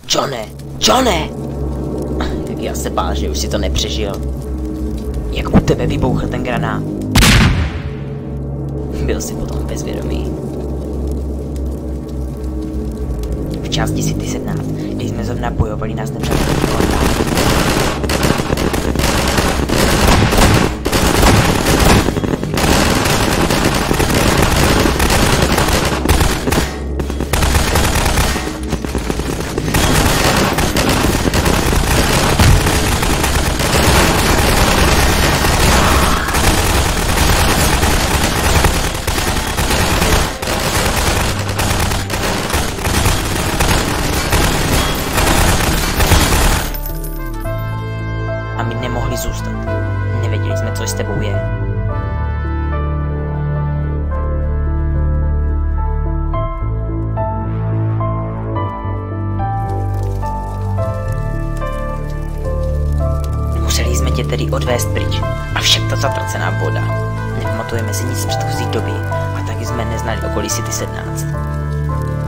Johne! Jak já se bál, že už si to nepřežil. Jak u tebe vybouchl ten granát. Byl si potom bezvědomý. V části City 17, když jsme zrovna bojovali, nás nepřátelé. A my nemohli zůstat. Nevěděli jsme, co s tebou je. Museli jsme tě tedy odvést pryč. A však ta zatracená voda. Nepamatujeme si nic z předchozí doby a taky jsme neznali okolí City 17.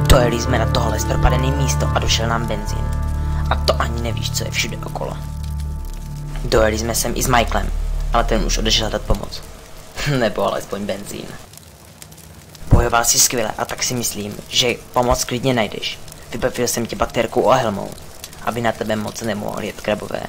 Dojeli jsme na tohle propadené místo a došel nám benzín. A to ani nevíš, co je všude okolo. Dojeli jsme sem i s Michaelem, ale ten už odešel hledat pomoc. Nebo alespoň benzín. Bojoval si skvěle a tak si myslím, že pomoc klidně najdeš. Vybavil jsem tě baterkou a helmou, aby na tebe moc nemohli jet krabové.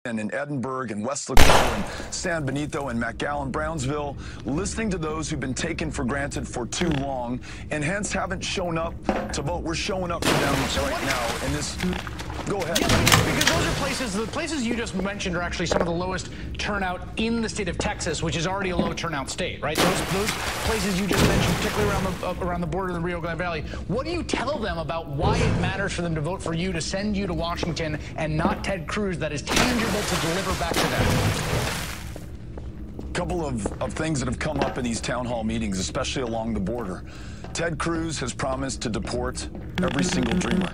In Edinburgh and Westlaco and San Benito and McAllen, Brownsville, listening to those who've been taken for granted for too long and hence haven't shown up to vote. We're showing up for them right now. And this, go ahead. Yeah, because those are places, the places you just mentioned are actually some of the lowest turnout in the state of Texas, which is already a low turnout state, right? Those places you just mentioned, particularly around the border of the Rio Grande Valley. What do you tell them about why it matters for them to vote for you, to send you to Washington, and not Ted Cruz, that is tangible to deliver back to them? A couple of things that have come up in these town hall meetings, especially along the border. Ted Cruz has promised to deport every single dreamer.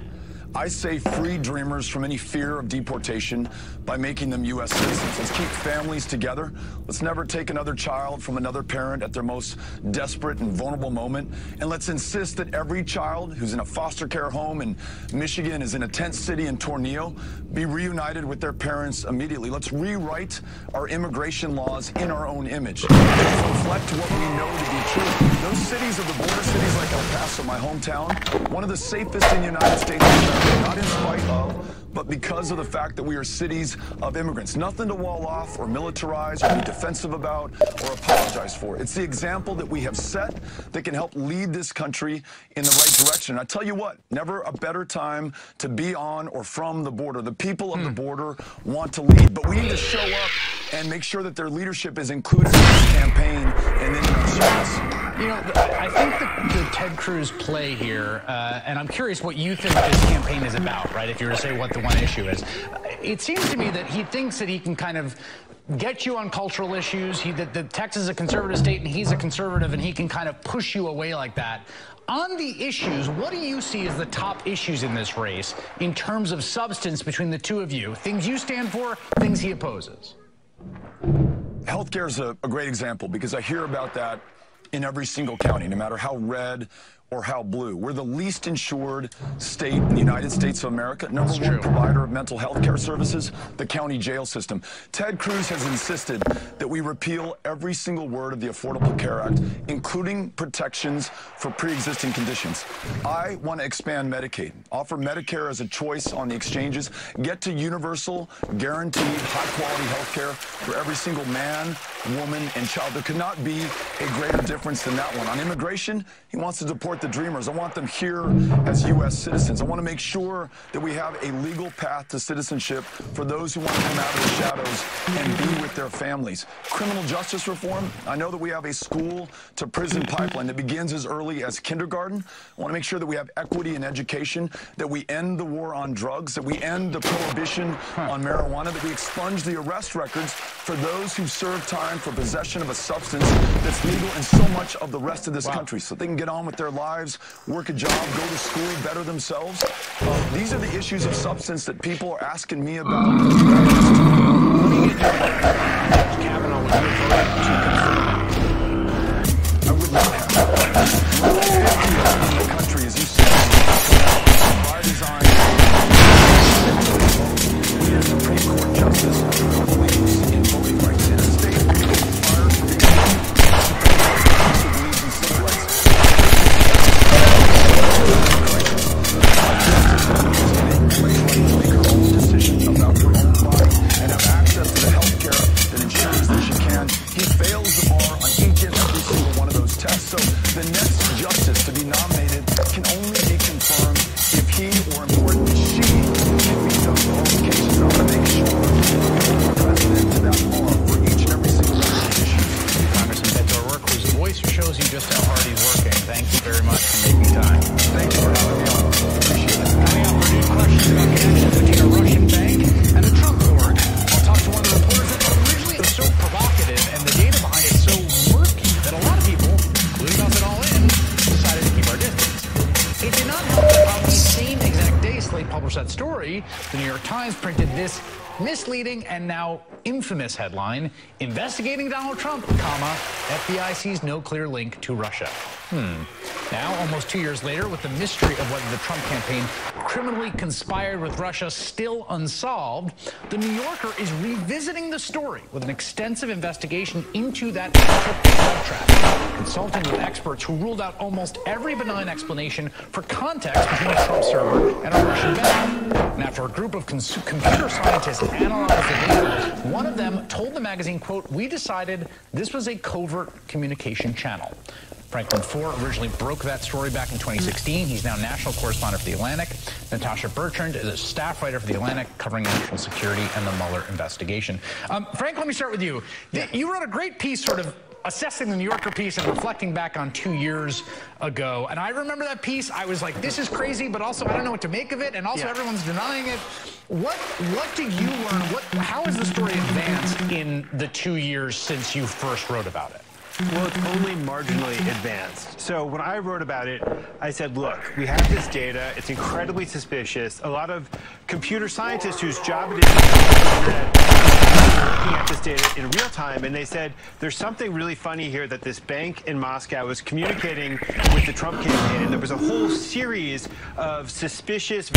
I say free dreamers from any fear of deportation by making them U.S. citizens. Let's keep families together. Let's never take another child from another parent at their most desperate and vulnerable moment. And let's insist that every child who's in a foster care home in Michigan, is in a tent city in Tornillo, be reunited with their parents immediately. Let's rewrite our immigration laws in our own image. Let's reflect what we know to be true. Those cities of the border cities like El Paso, my hometown, one of the safest in the United States, not in spite of, but because of the fact that we are cities of immigrants. Nothing to wall off or militarize or be defensive about or apologize for. It's the example that we have set that can help lead this country in the right direction. I tell you what, never a better time to be on or from the border. The people of the border want to lead, but we need to show up and make sure that their leadership is included in this campaign and in our service. You know, I think the Ted Cruz play here, and I'm curious what you think this campaign is about, right, if you were to say what the one issue is. It seems to me that he thinks that he can kind of get you on cultural issues, that Texas is a conservative state and he's a conservative, and he can kind of push you away like that. On the issues, what do you see as the top issues in this race in terms of substance between the two of you? Things you stand for, things he opposes. Healthcare is a great example because I hear about that in every single county, no matter how red or how blue. We're the least insured state in the United States of America. Number one provider of mental health care services, the county jail system. Ted Cruz has insisted that we repeal every single word of the Affordable Care Act, including protections for pre-existing conditions. I want to expand Medicaid, offer Medicare as a choice on the exchanges, get to universal, guaranteed, high-quality health care for every single man, woman, and child. There could not be a greater difference than that one. On immigration, he wants to deport support the Dreamers. I want them here as U.S. citizens. I want to make sure that we have a legal path to citizenship for those who want to come out of the shadows and be with their families. Criminal justice reform, I know that we have a school-to-prison pipeline that begins as early as kindergarten. I want to make sure that we have equity in education, that we end the war on drugs, that we end the prohibition on marijuana, that we expunge the arrest records for those who serve time for possession of a substance that's legal in so much of the rest of this country, so they can get on with their lives, work a job, go to school, better themselves. These are the issues of substance that people are asking me about. Judge Kavanaugh was I would not have the country, as you said, by design. We as Supreme Court justice believes in voting rights in a state prior to the believes in civil rights. Everybody's right to make her own decision about her own body and have access to the health care that ensures that she can. He fails the bar on each and every single one of those tests. So the next justice to be nominated can only be confirmed if he, or importantly she, can meet those qualifications. I want to make sure we put precedent to that bar for each and every single one of those issues. Congressman Beto O'Rourke, whose voice shows you just how hard he's working. Thank you very much for making time. Thank you for having me on. Appreciate it. Coming up, renewed questions about connections between a Russian bank and a Trump court. I'll talk to one of the reporters that originally was so provocative and the data behind it so murky that a lot of people, including us at All In, decided to keep our distance. It did not help that on the same exact day Slate published that story, the New York Times printed this misleading and now infamous headline: investigating Donald Trump, FBI sees no clear link to Russia. Now, almost 2 years later, with the mystery of whether the Trump campaign criminally conspired with Russia still unsolved, the New Yorker is revisiting the story with an extensive investigation into that drug trafficking, consulting with experts who ruled out almost every benign explanation for context between a Trump server and a Russian bank. And after a group of computer scientists analyzed the data, one of them told the magazine, quote, "We decided this was a covert communication channel." Franklin Foer originally broke that story back in 2016. He's now national correspondent for The Atlantic. Natasha Bertrand is a staff writer for The Atlantic, covering national security and the Mueller investigation. Frank, let me start with you. You wrote a great piece sort of assessing the New Yorker piece and reflecting back on 2 years ago. And I remember that piece. I was like, this is crazy, but also I don't know what to make of it. And also everyone's denying it. What do you learn? How has the story advanced in the 2 years since you first wrote about it? Well, it's only marginally advanced. So when I wrote about it, I said, look, we have this data. It's incredibly suspicious. A lot of computer scientists whose job it is to use the internet are looking at this data in real time, and they said, there's something really funny here that this bank in Moscow was communicating with the Trump campaign, and there was a whole series of suspicious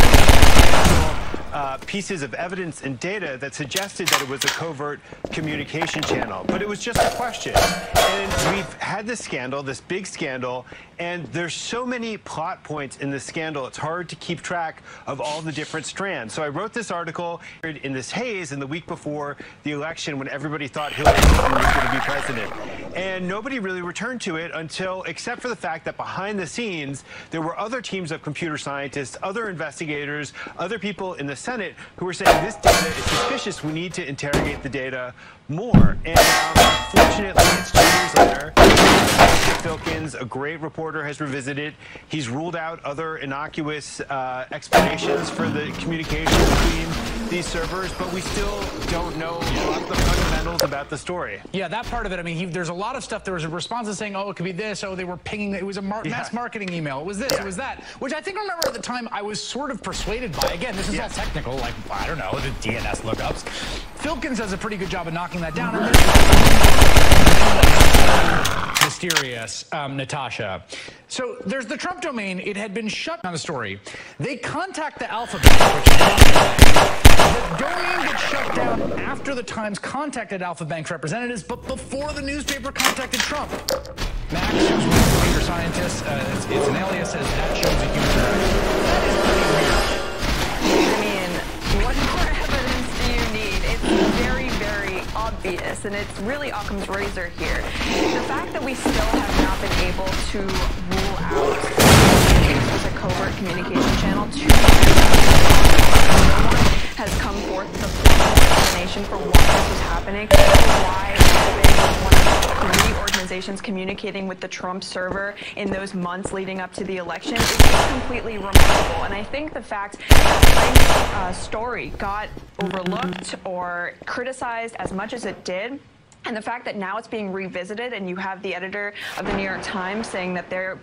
pieces of evidence and data that suggested that it was a covert communication channel. But it was just a question. And we've had this scandal, this big scandal, and there's so many plot points in this scandal, it's hard to keep track of all the different strands. So I wrote this article in this haze in the week before the election when everybody thought Hillary Clinton was going to be president. And nobody really returned to it until, except for the fact that behind the scenes, there were other teams of computer scientists, other investigators, other people in the Senate who were saying this data is suspicious, we need to interrogate the data more. And fortunately, it's 2 years later. Filkins, a great reporter, has revisited. He's ruled out other innocuous explanations for the communication between these servers, but we still don't know a lot of the fundamentals about the story. Yeah, that part of it, I mean, there's a lot of stuff. There was a response saying, oh, it could be this, oh, they were pinging, it was a mass marketing email, it was this, it was that, which I think I remember at the time I was sort of persuaded by. Again, this is all technical, like, I don't know, the DNS lookups. Filkins does a pretty good job of knocking that down. And mysterious, Natasha. So there's the Trump domain. It had been shut down. The story. They contact the Alphabet, which is the domain gets shut down after the Times contacted Alpha Bank's representatives, but before the newspaper contacted Trump. Max, who's one of the computer scientists, it's an alias, says that shows a huge error. That is pretty weird. I mean, what more evidence do you need? It's very, very obvious, and it's really Occam's razor here. The fact that we still have not been able to rule out covert communication channel to no one has come forth with a formal explanation for why this was happening, why one of the 3 organizations communicating with the Trump server in those months leading up to the election is just completely remarkable. And I think the fact that Frank's story got overlooked or criticized as much as it did, and the fact that now it's being revisited and you have the editor of the New York Times saying that there,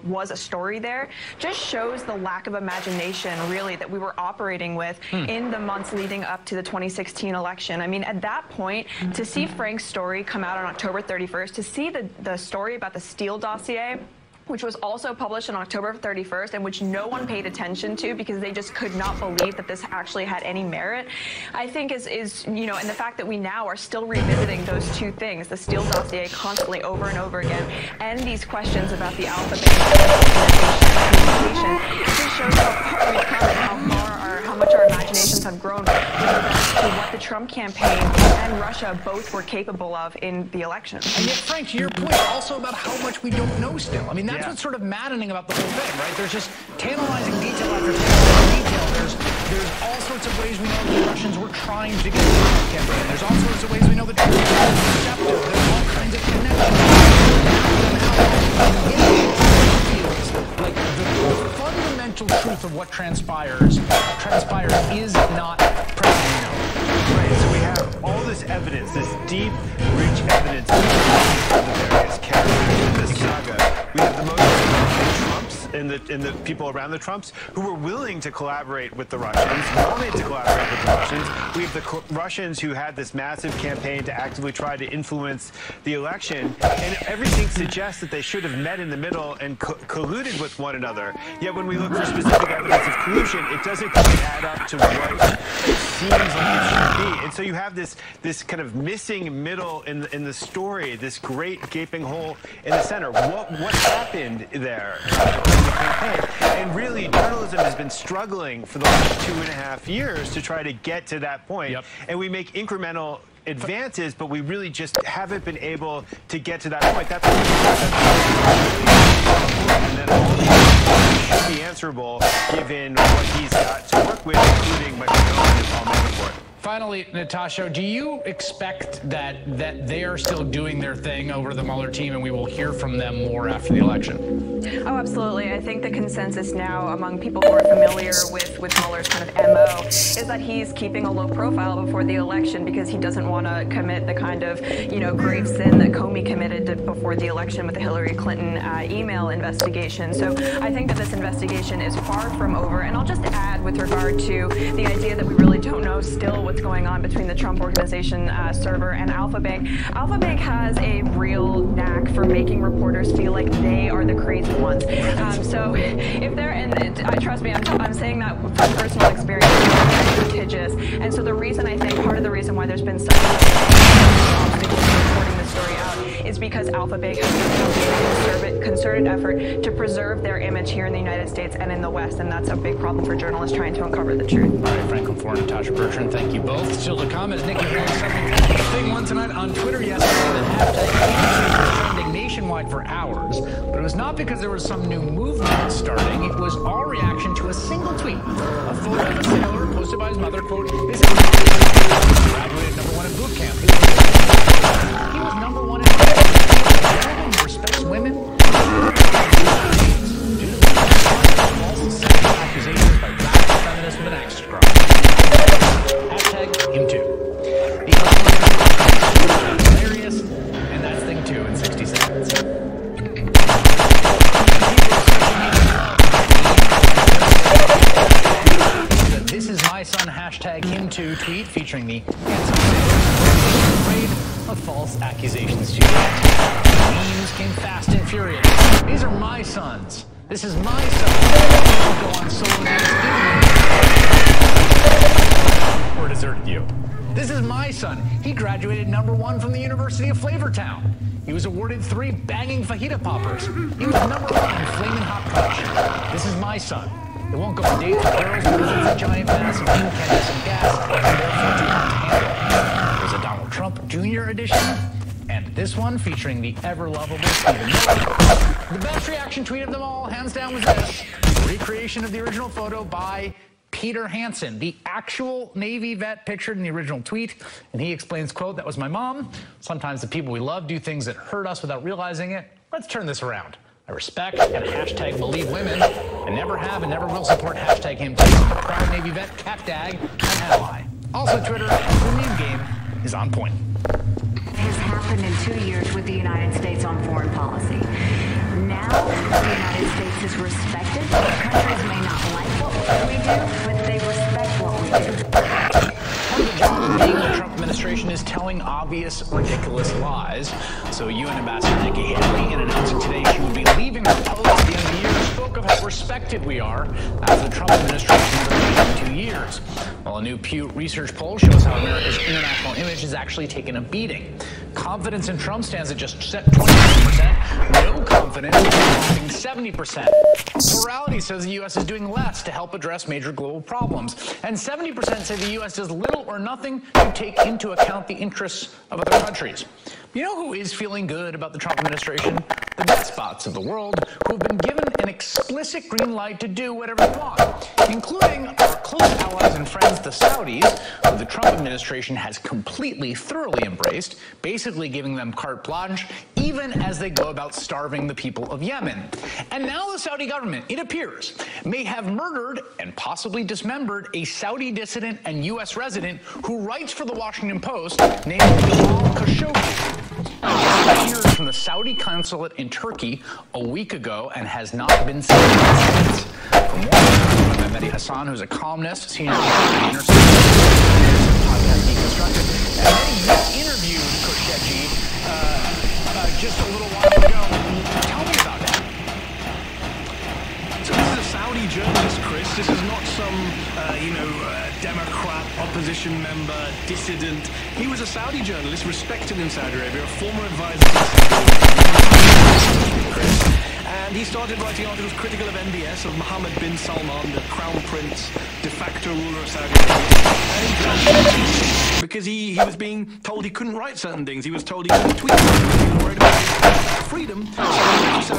was a story there, just shows the lack of imagination, really, that we were operating with in the months leading up to the 2016 election. I mean, at that point, to see Frank's story come out on October 31st, to see the story about the Steele dossier, which was also published on October 31st and which no one paid attention to because they just could not believe that this actually had any merit, I think is and the fact that we now are still revisiting those 2 things, the Steele dossier constantly over and over again, and these questions about the alphabet communication, it just shows how far we've come and how much our imaginations have grown with regards to what the Trump campaign and Russia both were capable of in the election. And yet, Frank, to your point, also about how much we don't know still. I mean, that's what's sort of maddening about the whole thing, right? There's just tantalizing detail after tantalizing detail. There's all sorts of ways we know the Russians were trying to get the Trump campaign. There's all sorts of ways we know the Trump campaign was deceptive. There's all kinds of connections. Like the fundamental truth of what transpires is not presently known. Right, so we have all this evidence, this deep, rich evidence of the various characters in this saga. We have the most Trumps and the people around the Trumps who were willing to collaborate with the Russians, wanted to collaborate with the Russians. We have the Russians who had this massive campaign to actively try to influence the election, and everything suggests that they should have met in the middle and colluded with one another. Yet when we look for specific evidence of collusion, it doesn't quite add up to what it seems like it should be. And so you have this kind of missing middle in the story, this great gaping hole in the center. What happened there in the campaign? And really, journalism has been struggling for the last 2.5 years to try to get to that point. Yep. And we make incremental advances, but we really just haven't been able to get to that point. That's and then all these should be answerable given what he's got to work with, including Michael Cohen and Paul Manafort. Finally, Natasha, do you expect that they are still doing their thing over the Mueller team and we will hear from them more after the election? Oh, absolutely. I think the consensus now among people who are familiar with Mueller's kind of MO is that he's keeping a low profile before the election because he doesn't want to commit the kind of, grave sin that Comey committed before the election with the Hillary Clinton email investigation. So I think that this investigation is far from over. And I'll just add with regard to the idea that we really don't know still what's going on between the Trump Organization server and Alpha Bank. Alpha Bank has a real knack for making reporters feel like they are the crazy ones. So if they're, and trust me, I'm saying that from personal experience, it's very litigious. And so the reason I think, part of the reason why there's been such obstacles to reporting this story out is because Alpha Bank has made a concerted effort to preserve their image here in the United States and in the West, and that's a big problem for journalists trying to uncover the truth. All right, Franklin Four and Natasha Bertrand, thank you both. Still to come is Nikki Haley, big one tonight on Twitter yesterday that hashtag trending nationwide for hours, but it was not because there was some new movement starting. It was our reaction to a single tweet, a photo of a sailor posted by his mother, quote, "This is graduated #1 in boot camp." He was #1 in boot camp. He respects women. Due to the false sexual accusations by radical feminists with an axe to grind. Hashtag him too. Hilarious, and that's thing 2 in 60 seconds. The "This is my son" hashtag him too tweet featuring the afraid of false accusations too. Memes came fast and furious. These are my sons. This is my son. Go on solo or deserted you. This is my son. He graduated #1 from the University of Flavortown. He was awarded 3 banging fajita poppers. He was #1 in Flamin' Hot Punch. This is my son. It won't go on dates with girls because it's a giant mass of fuel cans and gas, and therefore too hot to handle. There's a Donald Trump Jr. edition, and this one featuring the ever-lovable Stephen Miller. The best reaction tweet of them all, hands down, was this. Recreation of the original photo by Peter Hansen, the actual Navy vet pictured in the original tweet. And he explains, quote, "That was my mom. Sometimes the people we love do things that hurt us without realizing it. Let's turn this around. I respect and hashtag believe women. I never have and never will support hashtag him too. I'm a proud Navy vet, capdag, and ally." Also Twitter, the meme game is on point. Has happened in 2 years with the United States on foreign policy. Now, the United States is respected. Countries may not like what we do, but they respect what we do. Part of the job of being the Trump administration is telling obvious, ridiculous lies. So UN Ambassador Nikki Haley, in announcing today she would be leaving her post at the end of the year, spoke of how respected we are as the Trump administration for 2 years. While a new Pew Research poll shows how America's international image has actually taken a beating. Confidence in Trump stands at just 29%. No confidence, dropping 70%. Plurality says the U.S. is doing less to help address major global problems. And 70% say the U.S. does little or nothing to take into account the interests of other countries. You know who is feeling good about the Trump administration? The despots of the world who have been given an explicit green light to do whatever they want, including our close allies and friends, the Saudis, who the Trump administration has completely, thoroughly embraced, basically giving them carte blanche, even as they go about starving the people of Yemen. And now the Saudi government, it appears, may have murdered and possibly dismembered a Saudi dissident and U.S. resident who writes for the Washington Post named Bilal Khashoggi. He disappeared from the Saudi consulate in Turkey a week ago and has not been seen since. From Washington, I'm Mehdi Hassan, who's a columnist, senior editor podcast Deconstructed. And they interviewed Khashoggi just a little while ago. Tell me about that. So this is a Saudi journalist, Chris. This is not some, Democrat, opposition member, dissident. He was a Saudi journalist, respected in Saudi Arabia, a former advisor to Chris. And he started writing articles critical of MBS, of Mohammed bin Salman, the crown prince, de facto ruler of Saudi Arabia. Because he was being told he couldn't write certain things. He was told he couldn't tweet. He was worried about freedom. Washington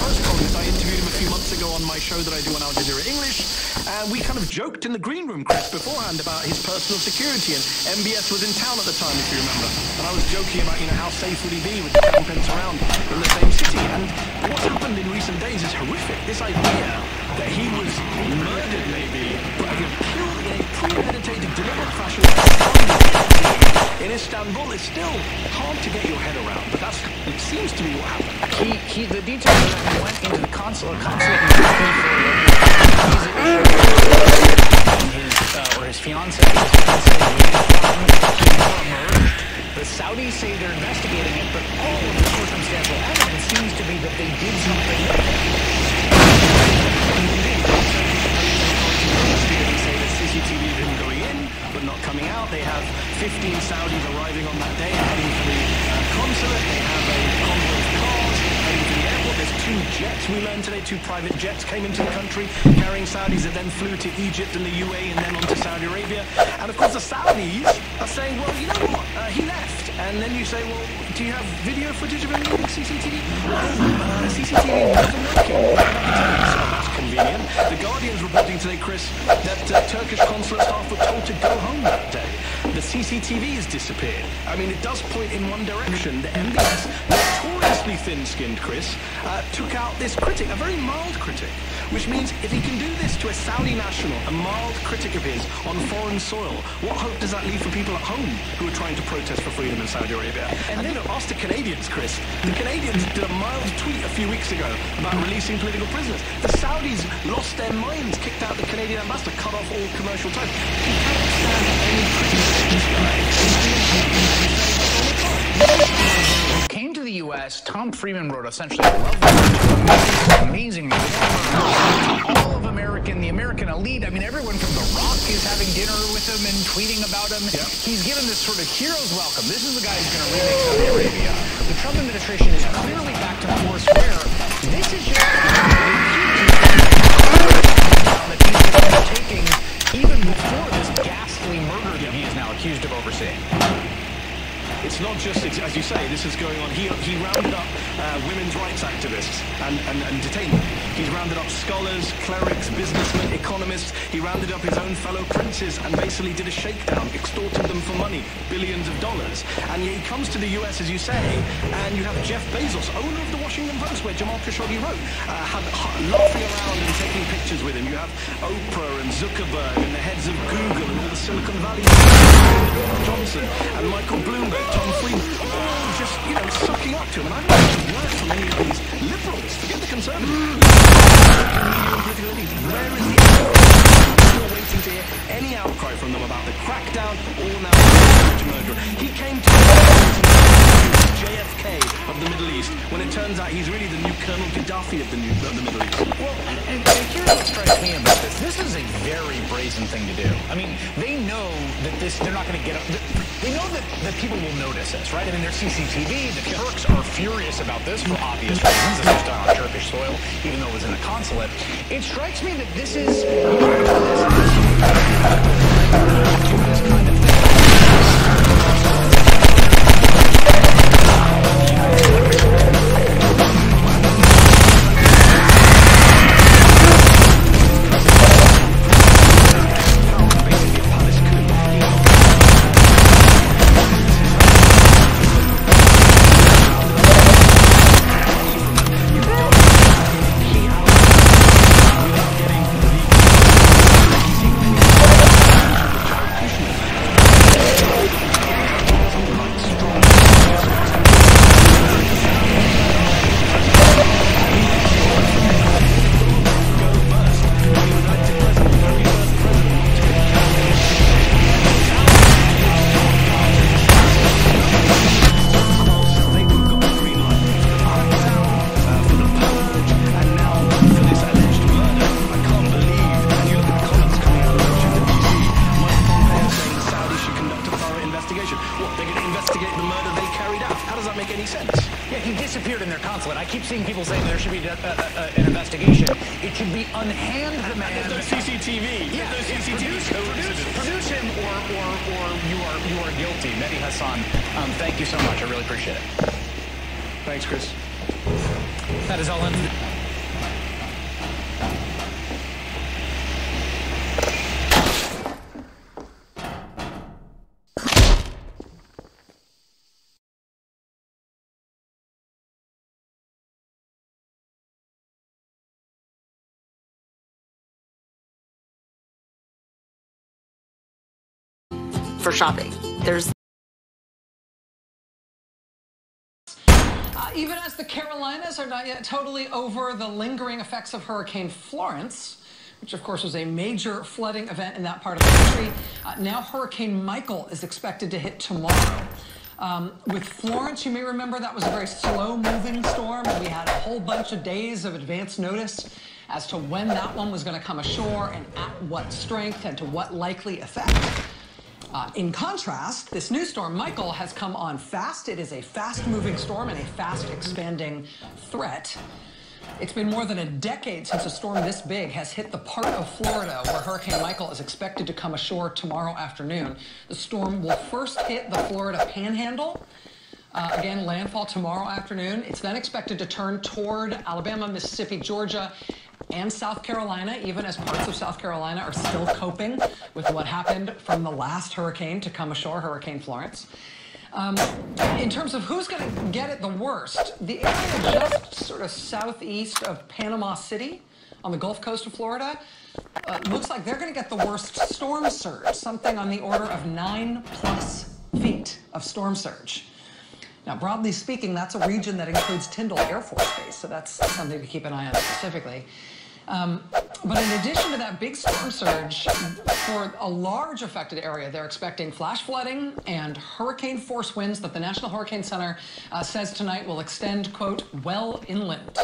Post columnist. I interviewed him a few months ago on my show that I do on Al Jazeera English, and we kind of joked in the green room, Chris, beforehand about his personal security, and MBS was in town at the time, if you remember, and I was joking about, how safe would he be with the crown prince around in the same city, and what's happened in recent days is horrific. This idea that he was murdered, maybe, but killed in a premeditated, deliberate fashion in Istanbul is still hard to get your head around, but it seems to be what happened. The details are that he went into the consulate in Turkey for his fiancée emerged. The Saudis say they're investigating it, but all of the circumstantial evidence seems to be that they did something. They say the CCTV of him going in, but not coming out. They have 15 Saudis arriving on that day, heading for the consulate. They have a convoy of cars heading to the airport. There's 2 jets, we learned today, 2 private jets came into the country carrying Saudis that then flew to Egypt and the UAE and then on to Saudi Arabia. And of course the Saudis are saying, well, you know what, he left. And then you say, well, do you have video footage of him leaving CCTV? Well, CCTV wasn't working. So that's convenient. The Guardian's reporting today, Chris, that Turkish consulate staff were told to go home that day. The CCTV has disappeared. I mean, it does point in one direction. The MBS, notoriously thin-skinned, Chris, took out this critic, a very mild critic, which means if he can do this to a Saudi national, a mild critic of his, on foreign soil, what hope does that leave for people at home who are trying to protest for freedom in Saudi Arabia? And then ask the Canadians, Chris. The Canadians did a mild tweet a few weeks ago about releasing political prisoners. The Saudis lost their minds, kicked out the Canadian ambassador, cut off all commercial ties. You cannot stand any criticism of this guy. Came to the U.S., Tom Friedman wrote essentially a love letter, amazing all of the American elite. I mean, everyone from The Rock is having dinner with him and tweeting about him. Yeah. He's given this sort of hero's welcome. This is the guy who's going to remake Saudi Arabia. The Trump administration is clearly back to force where this is just that he's taking even before this ghastly murder that he is now accused of overseeing. It's not just, as you say, this is going on. He rounded up women's rights activists and detained them. He's rounded up scholars, clerics, businessmen, economists. He rounded up his own fellow princes and basically did a shakedown, extorted them for money, billions of dollars. And yet he comes to the US, as you say, and you have Jeff Bezos, owner of the Washington Post, where Jamal Khashoggi wrote, laughing around and taking pictures with him. You have Oprah and Zuckerberg and the heads of Google and all the Silicon Valley, Johnson and Michael Bloomberg, Tom Friedman, all just, you know, sucking up to him. And I've not heard word from any of these liberals, forget the conservatives. Where is the We're waiting to hear any outcry from them about the crackdown or now the murderer. He came to JFK of the Middle East, when it turns out he's really the new Colonel Gaddafi of the Middle East. Well, and here's what strikes me about this. This is a very brazen thing to do. I mean, they know that they're not going to get up. They know that people will notice this, right? I mean, there's CCTV. The Turks are furious about this for obvious reasons. This was done on Turkish soil, even though it was in a consulate. It strikes me that this is this kind of thing. Thank you so much. I really appreciate it. Thanks, Chris. That is all in. For shopping, there's even as the Carolinas are not yet totally over the lingering effects of Hurricane Florence, which of course was a major flooding event in that part of the country, now Hurricane Michael is expected to hit tomorrow. With Florence, you may remember that was a very slow-moving storm, and we had a whole bunch of days of advance notice as to when that one was going to come ashore and at what strength and to what likely effect. In contrast, this new storm, Michael, has come on fast. It is a fast-moving storm and a fast-expanding threat. It's been more than a decade since a storm this big has hit the part of Florida where Hurricane Michael is expected to come ashore tomorrow afternoon. The storm will first hit the Florida Panhandle. Again, landfall tomorrow afternoon. It's then expected to turn toward Alabama, Mississippi, Georgia, and South Carolina, even as parts of South Carolina are still coping with what happened from the last hurricane to come ashore, Hurricane Florence. In terms of who's going to get it the worst, the area just sort of southeast of Panama City on the Gulf Coast of Florida looks like they're going to get the worst storm surge, something on the order of 9+ feet of storm surge. Now, broadly speaking, that's a region that includes Tyndall Air Force Base, so that's something to keep an eye on specifically. But in addition to that big storm surge, for a large affected area, they're expecting flash flooding and hurricane force winds that the National Hurricane Center says tonight will extend, quote, well inland.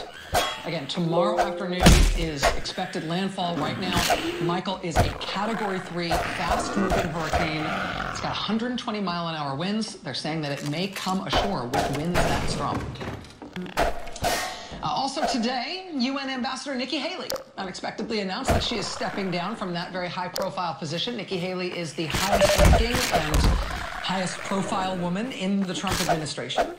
Again, tomorrow afternoon is expected landfall. Right now, Michael is a Category 3 fast-moving hurricane. It's got 120-mile-an-hour winds. They're saying that it may come ashore with winds that strong. Also today, UN Ambassador Nikki Haley unexpectedly announced that she is stepping down from that very high-profile position. Nikki Haley is the highest-ranking and highest-profile woman in the Trump administration.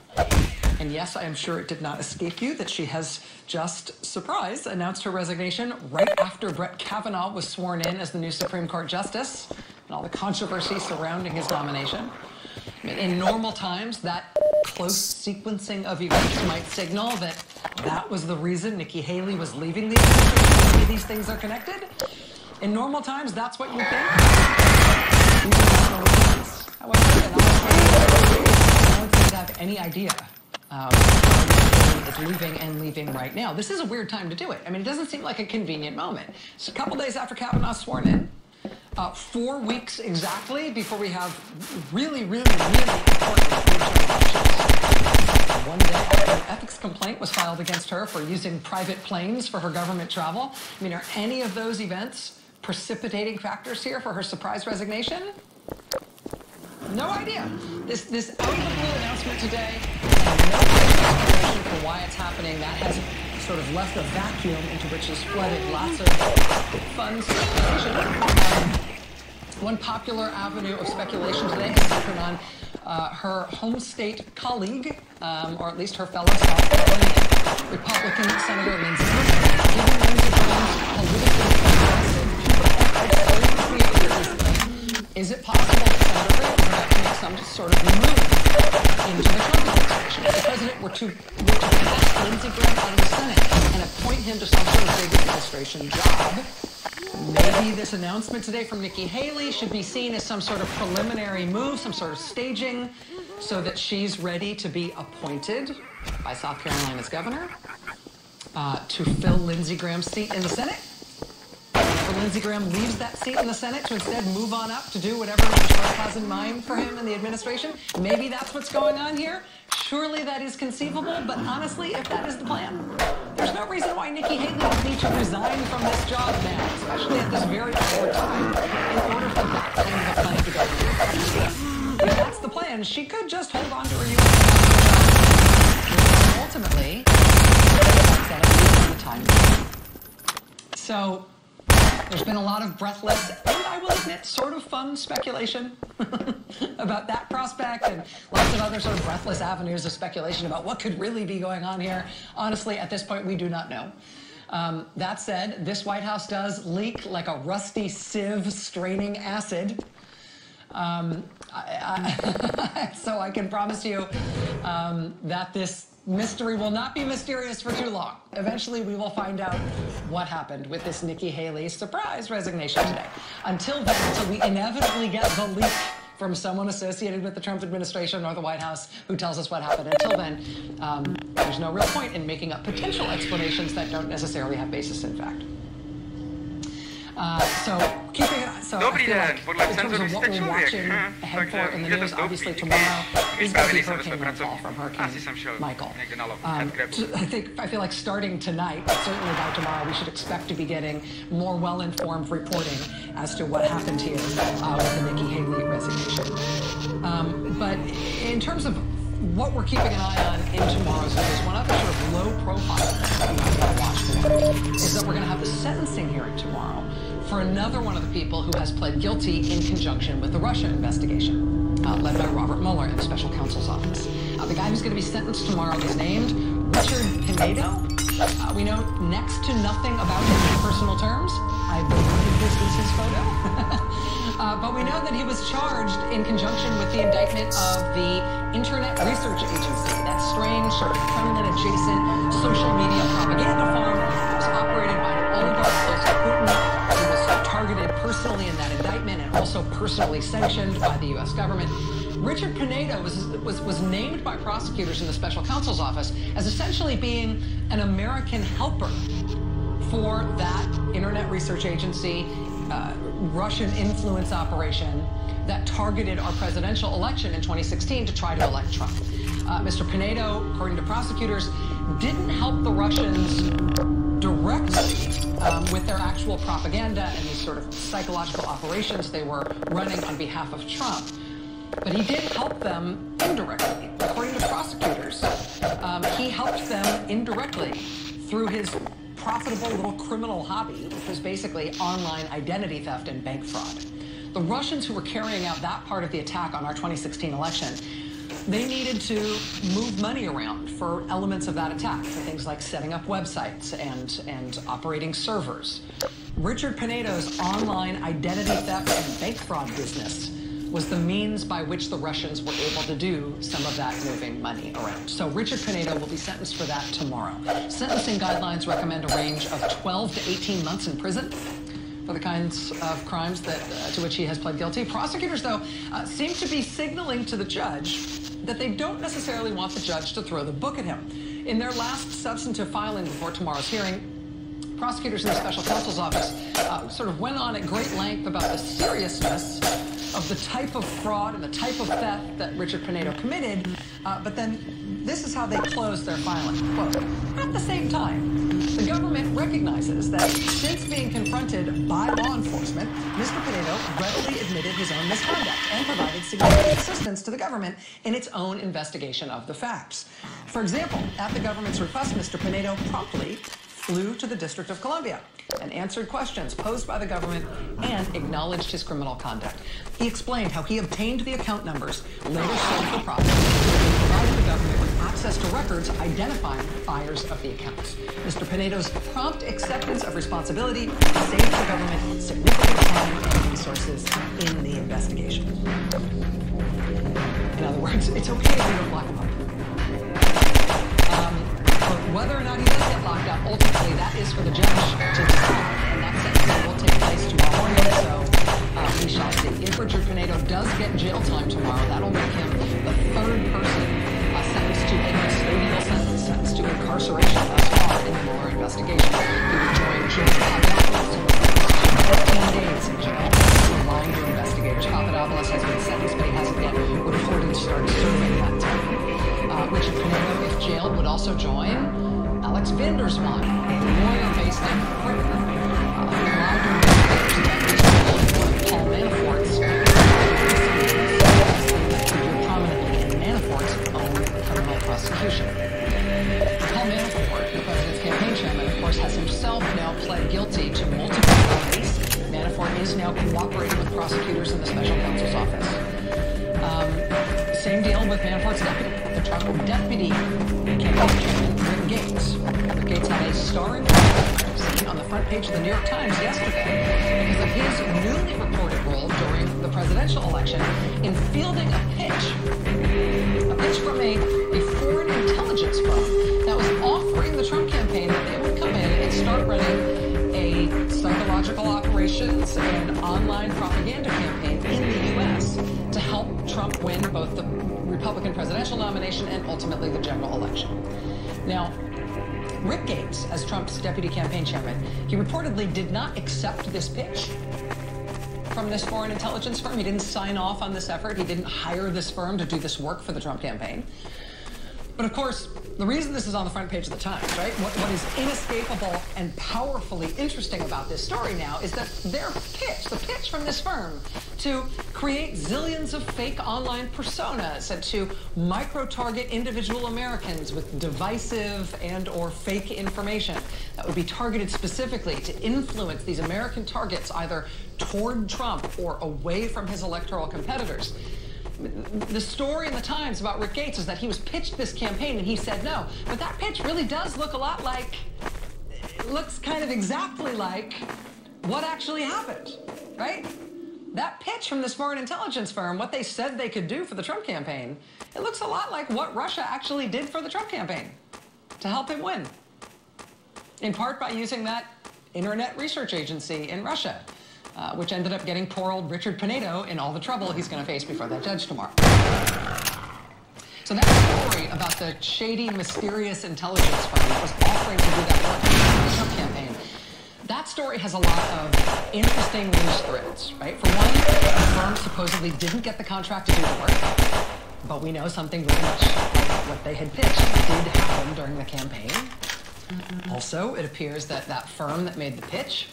And yes, I am sure it did not escape you that she has just, surprise, announced her resignation right after Brett Kavanaugh was sworn in as the new Supreme Court Justice and all the controversy surrounding his nomination. I mean, in normal times, that close sequencing of events might signal that that was the reason Nikki Haley was leaving the administration. Maybe these things are connected. In normal times, that's what you think. However, I don't seem to have any idea is leaving and leaving right now. This is a weird time to do it. I mean, it doesn't seem like a convenient moment. It's a couple days after Kavanaugh's sworn in. 4 weeks exactly before we have really important midterm elections. 1 day after an ethics complaint was filed against her for using private planes for her government travel. I mean, are any of those events precipitating factors here for her surprise resignation? No idea. This out of the blue announcement today, and no explanation for why it's happening. That has sort of left a vacuum into which has flooded lots of fun speculation. One popular avenue of speculation today has centered on her home state colleague, or at least her fellow South Carolina Republican Senator Lindsey Graham, giving Lindsey Graham's politically aggressive. Is it possible that Senator Graham is about to make some sort of move into the Trump administration? If the president were to cast Lindsey Graham out of the Senate and appoint him to some sort of big administration job, maybe this announcement today from Nikki Haley should be seen as some sort of preliminary move, some sort of staging, so that she's ready to be appointed by South Carolina's governor to fill Lindsey Graham's seat in the Senate. Lindsey Graham leaves that seat in the Senate to instead move on up to do whatever Trump has in mind for him in the administration. Maybe that's what's going on here. Surely that is conceivable, but honestly, if that is the plan, there's no reason why Nikki Haley would need to resign from this job now, especially at this very awkward time, in order for that kind of a plan to go through. If that's the plan, she could just hold on to her U.S. job, ultimately, the time. So, there's been a lot of breathless, and I will admit, sort of fun speculation about that prospect, and lots of other sort of breathless avenues of speculation about what could really be going on here. Honestly, at this point, we do not know. That said, this White House does leak like a rusty sieve straining acid. So I can promise you that this mystery will not be mysterious for too long. Eventually, we will find out what happened with this Nikki Haley surprise resignation today. Until then, until we inevitably get the leak from someone associated with the Trump administration or the White House who tells us what happened, until then, there's no real point in making up potential explanations that don't necessarily have basis in fact. So keeping it on. So Dobrý den, podle in terms cenzoru of what jste we're člověk. watching ahead for in the news, obviously tomorrow is going to be hurricane landfall from Hurricane Michael. I feel like starting tonight, certainly by tomorrow, we should expect to be getting more well-informed reporting as to what happened here with the Nikki Haley resignation. But in terms of what we're keeping an eye on in tomorrow's news, one other sort of low-profile thing that we've got to watch tonight is that we're going to have the sentencing hearing tomorrow for another one of the people who has pled guilty in conjunction with the Russia investigation, led by Robert Mueller in the special counsel's office. The guy who's going to be sentenced tomorrow is named Richard Pinedo. We know next to nothing about him in personal terms. I believe this is his photo. But we know that he was charged in conjunction with the indictment of the Internet Research Agency, that strange sort of Kremlin-adjacent social media propaganda farm that was operated by an oligarch close to Putin, who was targeted personally in that indictment and also personally sanctioned by the U.S. government. Richard Pinedo was named by prosecutors in the special counsel's office as essentially being an American helper for that Internet Research Agency Russian influence operation that targeted our presidential election in 2016 to try to elect Trump. Mr. Pinedo, according to prosecutors, didn't help the Russians directly with their actual propaganda and these sort of psychological operations they were running on behalf of Trump. But he did help them indirectly. According to prosecutors, he helped them indirectly through his profitable little criminal hobby, which was basically online identity theft and bank fraud. The Russians who were carrying out that part of the attack on our 2016 election They needed to move money around for elements of that attack, for things like setting up websites and operating servers. Richard Pinedo's online identity theft and bank fraud business was the means by which the Russians were able to do some of that moving money around. So Richard Pinedo will be sentenced for that tomorrow. Sentencing guidelines recommend a range of 12 to 18 months in prison for the kinds of crimes that to which he has pled guilty. Prosecutors, though, seem to be signaling to the judge that they don't necessarily want the judge to throw the book at him. In their last substantive filing before tomorrow's hearing, prosecutors in the special counsel's office sort of went on at great length about the seriousness of the type of fraud and the type of theft that Richard Pinedo committed, but then this is how they closed their filing. Quote, at the same time, the government recognizes that since being confronted by law enforcement, Mr. Pinedo readily admitted his own misconduct and provided significant assistance to the government in its own investigation of the facts. For example, at the government's request, Mr. Pinedo promptly flew to the District of Columbia and answered questions posed by the government and acknowledged his criminal conduct. He explained how he obtained the account numbers, later sold for profit, and provided the government with access to records identifying buyers of the accounts. Mr. Pinedo's prompt acceptance of responsibility saved the government significant time and resources in the investigation. In other words, it's okay if we don't lock him up. Whether or not he does get locked up, ultimately that is for the judge to decide, and that sentencing will take place tomorrow morning, so we shall see. If Richard Pinedo does get jail time tomorrow, that'll make him the third person sentenced to a custodial sentence, sentenced to incarceration thus far in the Mueller investigation. He would join Jim Papadopoulos, who was 15 days in jail for lying to investigators. Papadopoulos has been sentenced, but he hasn't yet been afforded to start serving that time. Richard Pinedo, if jailed, would also join Alex Vandersman, a lawyer based in Britain, who lied to investigators about Paul Manafort's figured prominently in Manafort's own criminal prosecution. Paul Manafort, the president's campaign chairman, of course, has himself now pled guilty to multiple felonies. Manafort is now cooperating with prosecutors in the special counsel's office. Same deal with Manafort's deputy, the Trump deputy campaign chairman, Rick Gates. Rick Gates had a starring role on the front page of the New York Times yesterday because of his newly reported role during the presidential election in fielding a pitch from a foreign intelligence firm that was offering the Trump campaign that they would come in and start running a psychological operations and online propaganda campaign in the U.S. to help Trump win both the Republican presidential nomination and ultimately the general election. Now, Rick Gates, as Trump's deputy campaign chairman, he reportedly did not accept this pitch from this foreign intelligence firm. He didn't sign off on this effort. He didn't hire this firm to do this work for the Trump campaign. But of course, the reason this is on the front page of the Times, right? What is inescapable and powerfully interesting about this story now is that their pitch, the pitch from this firm to create zillions of fake online personas and to micro-target individual Americans with divisive and or fake information that would be targeted specifically to influence these American targets either toward Trump or away from his electoral competitors. The story in the Times about Rick Gates is that he was pitched this campaign and he said no. But that pitch really does look a lot like, it looks kind of exactly like what actually happened, right? That pitch from this foreign intelligence firm, what they said they could do for the Trump campaign, it looks a lot like what Russia actually did for the Trump campaign to help him win. In part by using that internet research agency in Russia. Which ended up getting poor old Richard Pinedo in all the trouble he's going to face before that judge tomorrow. So that story about the shady, mysterious intelligence firm that was offering to do that work for the Trump campaign, that story has a lot of interesting news threads, right? For one, the firm supposedly didn't get the contract to do the work, but we know something very much like what they had pitched did happen during the campaign. Also, it appears that that firm that made the pitch,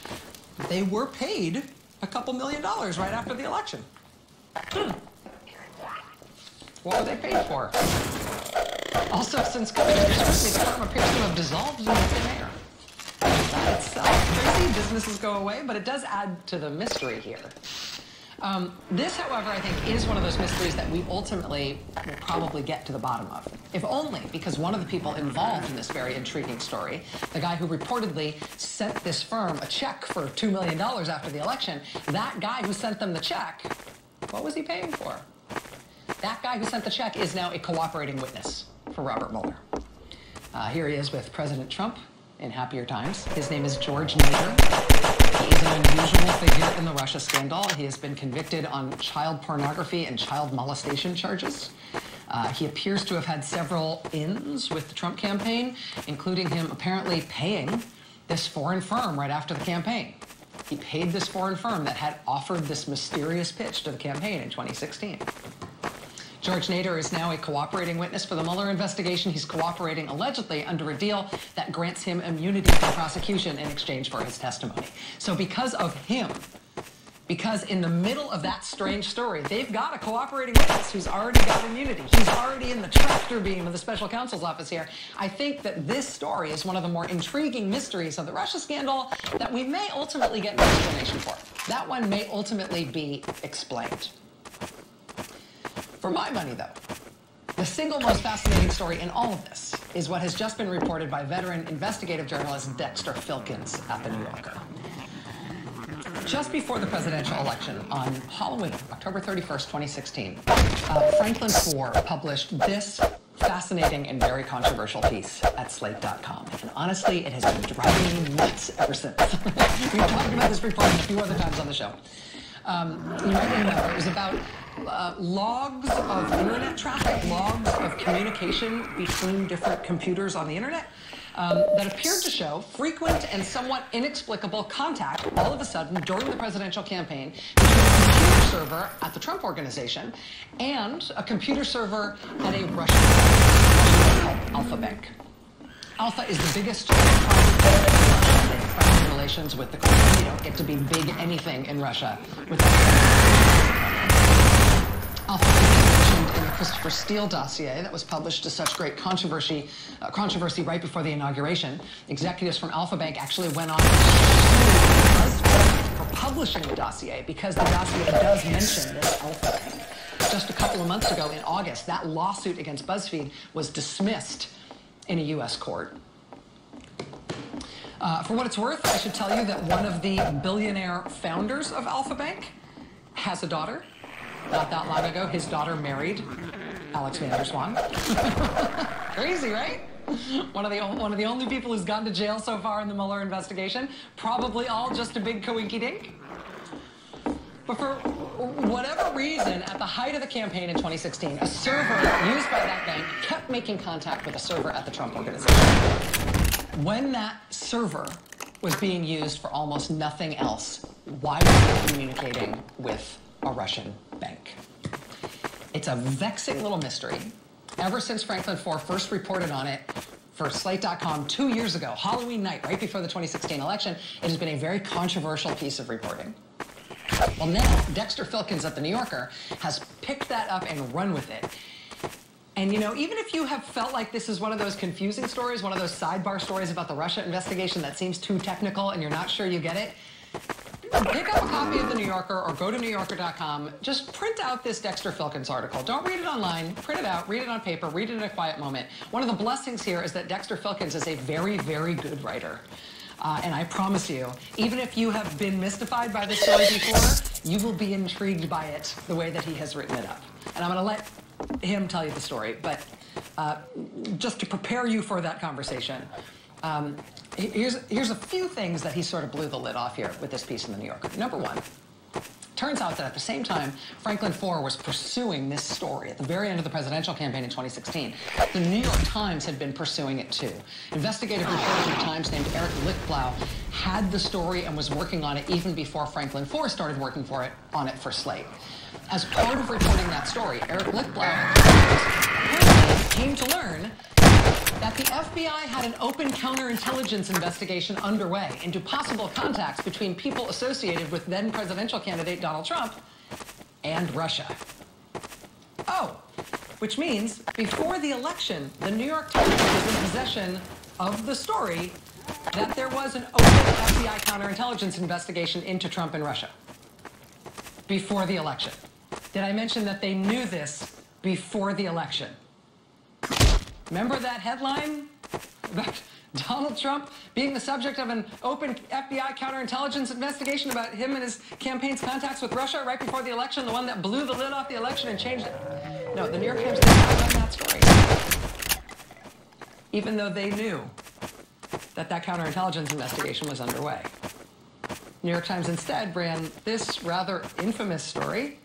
they were paid a couple $1 million right after the election. What were they paid for? Also, since coming to scrutiny, the firm appears to have dissolved into thin air. That itself, crazy, businesses go away, but it does add to the mystery here. This, however, I think is one of those mysteries that we ultimately will probably get to the bottom of. If only because one of the people involved in this very intriguing story, the guy who reportedly sent this firm a check for $2 million after the election, that guy who sent them the check, what was he paying for? That guy who sent the check is now a cooperating witness for Robert Mueller. Here he is with President Trump in happier times. His name is George Nader. He is an unusual figure in the Russia scandal. He has been convicted on child pornography and child molestation charges. He appears to have had several ins with the Trump campaign, including him apparently paying this foreign firm right after the campaign. He paid this foreign firm that had offered this mysterious pitch to the campaign in 2016. George Nader is now a cooperating witness for the Mueller investigation. He's cooperating allegedly under a deal that grants him immunity from prosecution in exchange for his testimony. So because of him, because in the middle of that strange story, they've got a cooperating witness who's already got immunity. He's already in the tractor beam of the special counsel's office here. I think that this story is one of the more intriguing mysteries of the Russia scandal that we may ultimately get an explanation for. That one may ultimately be explained. For my money, though, the single most fascinating story in all of this is what has just been reported by veteran investigative journalist Dexter Filkins at The New Yorker. Just before the presidential election on Halloween, October 31st, 2016, Franklin Foer published this fascinating and very controversial piece at Slate.com. And honestly, it has been driving me nuts ever since. We've talked about this report a few other times on the show. You might remember it was about logs of internet traffic, logs of communication between different computers on the internet that appeared to show frequent and somewhat inexplicable contact all of a sudden during the presidential campaign between a computer server at the Trump Organization and a computer server at a Russian called Alpha Bank. Alpha is the biggest relations with the Kremlin. You don't get to be big anything in Russia without Alpha mentioned in the Christopher Steele dossier that was published to such great controversy right before the inauguration. Executives from Alpha Bank actually went on for publishing the dossier because the dossier does mention this Alpha Bank. Just a couple of months ago in August, that lawsuit against BuzzFeed was dismissed in a U.S. court. For what it's worth, I should tell you that one of the billionaire founders of Alpha Bank has a daughter. Not that long ago, his daughter married Alex van der Zwaan. Crazy, right? One of the only people who's gone to jail so far in the Mueller investigation. Probably all just a big coinky-dink. But for whatever reason, at the height of the campaign in 2016, a server used by that bank kept making contact with a server at the Trump Organization. When that server was being used for almost nothing else, why was it communicating with a Russian bank? It's a vexing little mystery. Ever since Franklin Foer first reported on it for Slate.com 2 years ago, Halloween night, right before the 2016 election, it has been a very controversial piece of reporting. Well, now, Dexter Filkins at The New Yorker has picked that up and run with it. And, you know, even if you have felt like this is one of those confusing stories, one of those sidebar stories about the Russia investigation that seems too technical and you're not sure you get it, pick up a copy of The New Yorker or go to NewYorker.com. Just print out this Dexter Filkins article. Don't read it online. Print it out. Read it on paper. Read it in a quiet moment. One of the blessings here is that Dexter Filkins is a very, very good writer. And I promise you, even if you have been mystified by this story before, you will be intrigued by it the way that he has written it up. And I'm going to let him tell you the story, but just to prepare you for that conversation, here's a few things that he sort of blew the lid off here with this piece in The New Yorker. Number one, turns out that at the same time Franklin Foer was pursuing this story at the very end of the presidential campaign in 2016, the New York Times had been pursuing it too. Investigative reporter from the Times named Eric Lichtblau had the story and was working on it even before Franklin Foer started working on it for Slate. As part of reporting that story, Eric Lichtblau came to learn that the FBI had an open counterintelligence investigation underway into possible contacts between people associated with then presidential candidate Donald Trump and Russia. Oh, which means before the election, the New York Times was in possession of the story that there was an open FBI counterintelligence investigation into Trump and Russia. before the election? Did I mention that they knew this before the election? Remember that headline about Donald Trump being the subject of an open FBI counterintelligence investigation about him and his campaign's contacts with Russia right before the election, the one that blew the lid off the election and changed it? No, the New York Times did not run that story, even though they knew that that counterintelligence investigation was underway. New York Times instead ran this rather infamous story,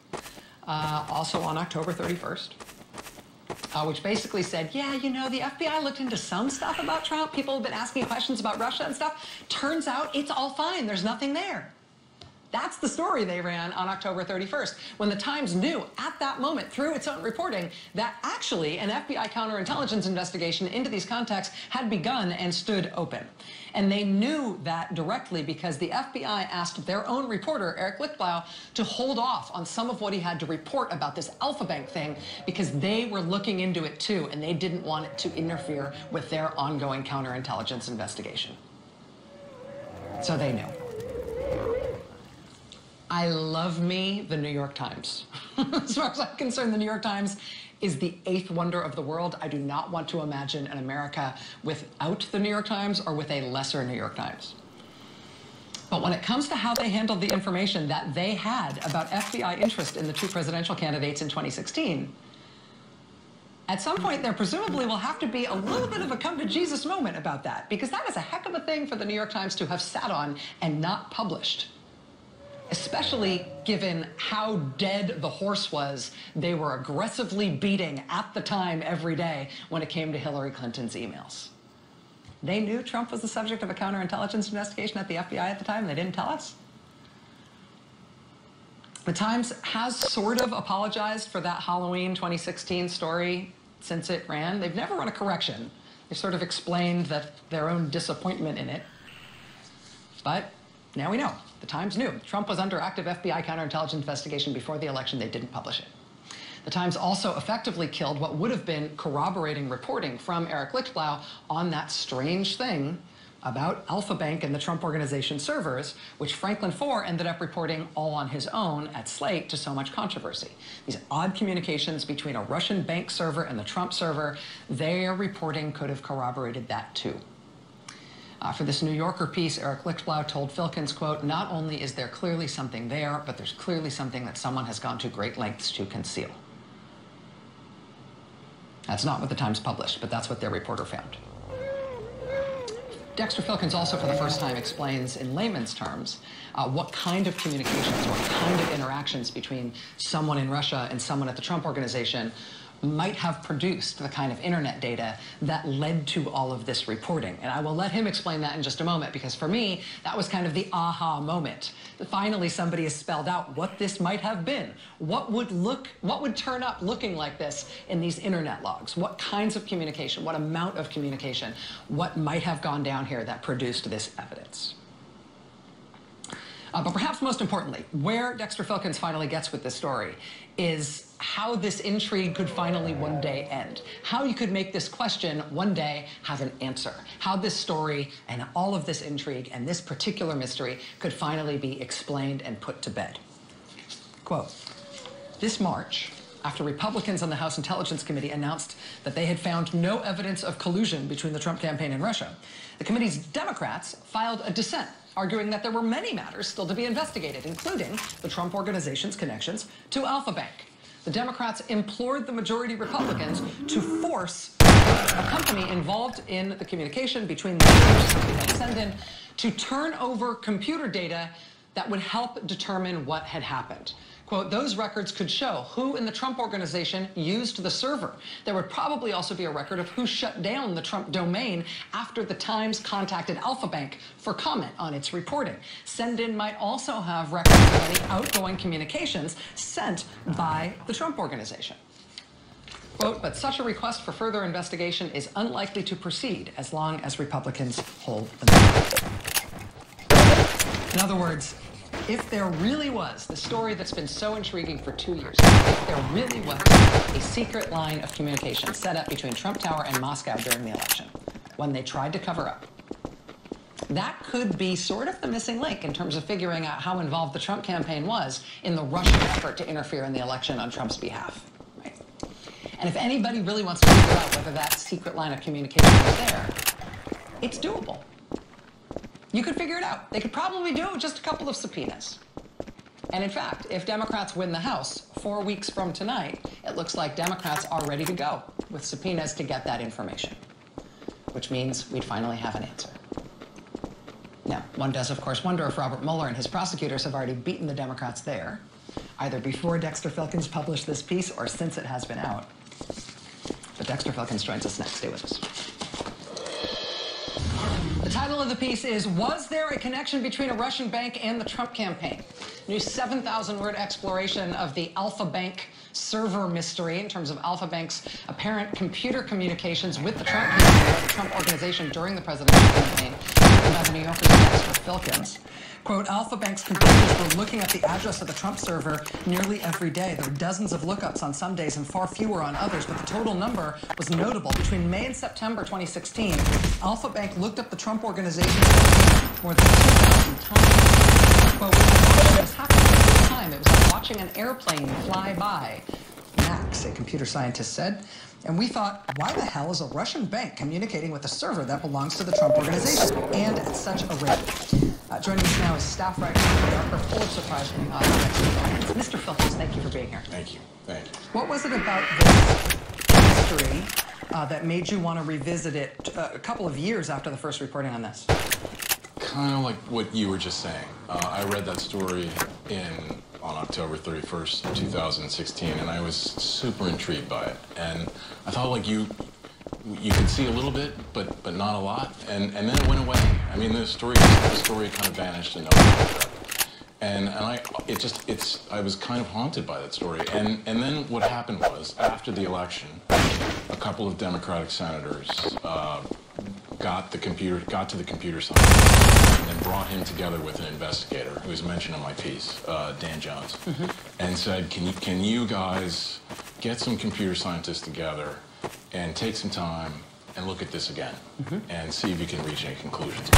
also on October 31st, which basically said, yeah, you know, the FBI looked into some stuff about Trump. People have been asking questions about Russia and stuff. Turns out it's all fine. There's nothing there. That's the story they ran on October 31st, when the Times knew at that moment, through its own reporting, that actually an FBI counterintelligence investigation into these contacts had begun and stood open. And they knew that directly because the FBI asked their own reporter, Eric Lichtblau, to hold off on some of what he had to report about this Alpha Bank thing because they were looking into it too, and they didn't want it to interfere with their ongoing counterintelligence investigation. So they knew. I love me the New York Times. As far as I'm concerned, the New York Times is the eighth wonder of the world. I do not want to imagine an America without the New York Times or with a lesser New York Times. But when it comes to how they handled the information that they had about FBI interest in the two presidential candidates in 2016, at some point there presumably will have to be a little bit of a come-to-Jesus moment about that, because that is a heck of a thing for the New York Times to have sat on and not published, especially given how dead the horse was they were aggressively beating at the time every day when it came to Hillary Clinton's emails. They knew Trump was the subject of a counterintelligence investigation at the FBI at the time. They didn't tell us. The Times has sort of apologized for that Halloween 2016 story since it ran. They've never run a correction. They sort of explained that their own disappointment in it. But now we know. The Times knew. Trump was under active FBI counterintelligence investigation before the election. They didn't publish it. The Times also effectively killed what would have been corroborating reporting from Eric Lichtblau on that strange thing about Alpha Bank and the Trump Organization servers, which Franklin Foer ended up reporting all on his own at Slate to so much controversy. These odd communications between a Russian bank server and the Trump server, their reporting could have corroborated that too. For this New Yorker piece, Eric Lichtblau told Filkins, quote, "Not only is there clearly something there, but there's clearly something that someone has gone to great lengths to conceal." That's not what the Times published, but that's what their reporter found. Dexter Filkins also, for the first time, explains in layman's terms what kind of communications, what kind of interactions between someone in Russia and someone at the Trump Organization might have produced the kind of internet data that led to all of this reporting. And I will let him explain that in just a moment, because for me, that was kind of the aha moment. Finally, somebody has spelled out what this might have been. What would turn up looking like this in these internet logs? What kinds of communication, what amount of communication, what might have gone down here that produced this evidence? But perhaps most importantly, where Dexter Filkins finally gets with this story is how this intrigue could finally one day end. How you could make this question one day have an answer. How this story and all of this intrigue and this particular mystery could finally be explained and put to bed. Quote, "This March, after Republicans on the House Intelligence Committee announced that they had found no evidence of collusion between the Trump campaign and Russia, the committee's Democrats filed a dissent, arguing that there were many matters still to be investigated, including the Trump Organization's connections to Alpha Bank. The Democrats implored the majority Republicans to force a company involved in the communication between the company and Send-In to turn over computer data that would help determine what had happened. Quote, those records could show who in the Trump Organization used the server. There would probably also be a record of who shut down the Trump domain after the Times contacted Alpha Bank for comment on its reporting. Send-In might also have records of any outgoing communications sent by the Trump Organization. Quote, but such a request for further investigation is unlikely to proceed as long as Republicans hold the majority. In other words, if there really was the story that's been so intriguing for 2 years, if there really was a secret line of communication set up between Trump Tower and Moscow during the election, when they tried to cover up, That could be sort of the missing link in terms of figuring out how involved the Trump campaign was in the Russian effort to interfere in the election on Trump's behalf. Right? And if anybody really wants to figure out whether that secret line of communication is there, it's doable. You could figure it out. They could probably do it with just a couple of subpoenas. And in fact, if Democrats win the House 4 weeks from tonight, it looks like Democrats are ready to go with subpoenas to get that information, which means we'd finally have an answer. Now, one does, of course, wonder if Robert Mueller and his prosecutors have already beaten the Democrats there, either before Dexter Filkins published this piece or since it has been out. But Dexter Filkins joins us next. Stay with us. The title of the piece is, Was There a Connection Between a Russian Bank and the Trump Campaign? New 7,000-word exploration of the Alpha Bank server mystery in terms of Alpha Bank's apparent computer communications with the Trump campaign, the Trump organization during the presidential campaign, written by the New Yorker's Dexter Filkins. Quote, Alpha Bank's computers were looking at the address of the Trump server nearly every day. There were dozens of lookups on some days and far fewer on others, but the total number was notable. Between May and September 2016, Alpha Bank looked up the Trump organization more than 2,000 times. But what was happening at this time? It was like watching an airplane fly by. Max, a computer scientist, said. And we thought, why the hell is a Russian bank communicating with a server that belongs to the Trump organization, and at such a rate? Joining us now is staff writer for New Yorker, full of surprising Mr. Filkins, thank you for being here. Thank you. Thank you. What was it about this history that made you want to revisit it a couple of years after the first reporting on this? Kind of like what you were just saying. I read that story on October 31st, 2016, and I was super intrigued by it. And I thought, like, you could see a little bit, but not a lot. And then it went away. I mean, the story kind of vanished and I was kind of haunted by that story. And then what happened was, after the election, a couple of Democratic senators got to the computer scientist and then brought him together with an investigator who was mentioned in my piece, Dan Jones, and said, can you guys get some computer scientists together and take some time and look at this again and see if you can reach any conclusions.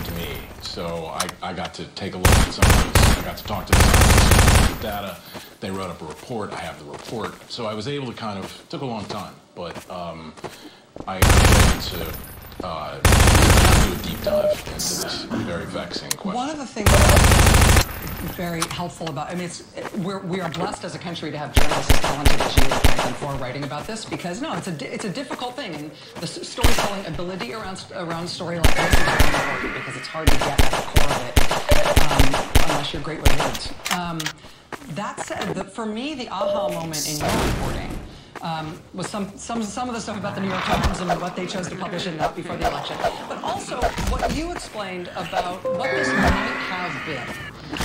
To me, so I got to take a look at some of this. I got to talk to the scientists, the data. They wrote up a report. I have the report. So I was able to kind of, took a long time, but I was able to do a deep dive into this very vexing question. One of the things that's very helpful about, I mean, we are blessed as a country to have journalists as talented as you and for writing about this, because no, it's a difficult thing, and the storytelling ability around a story like this is very important because it's hard to get at the core of it unless you're great with words. That said, for me, the aha moment in your reporting was some of the stuff about the New York Times and what they chose to publish and not before the election, but also what you explained about what this might have been. You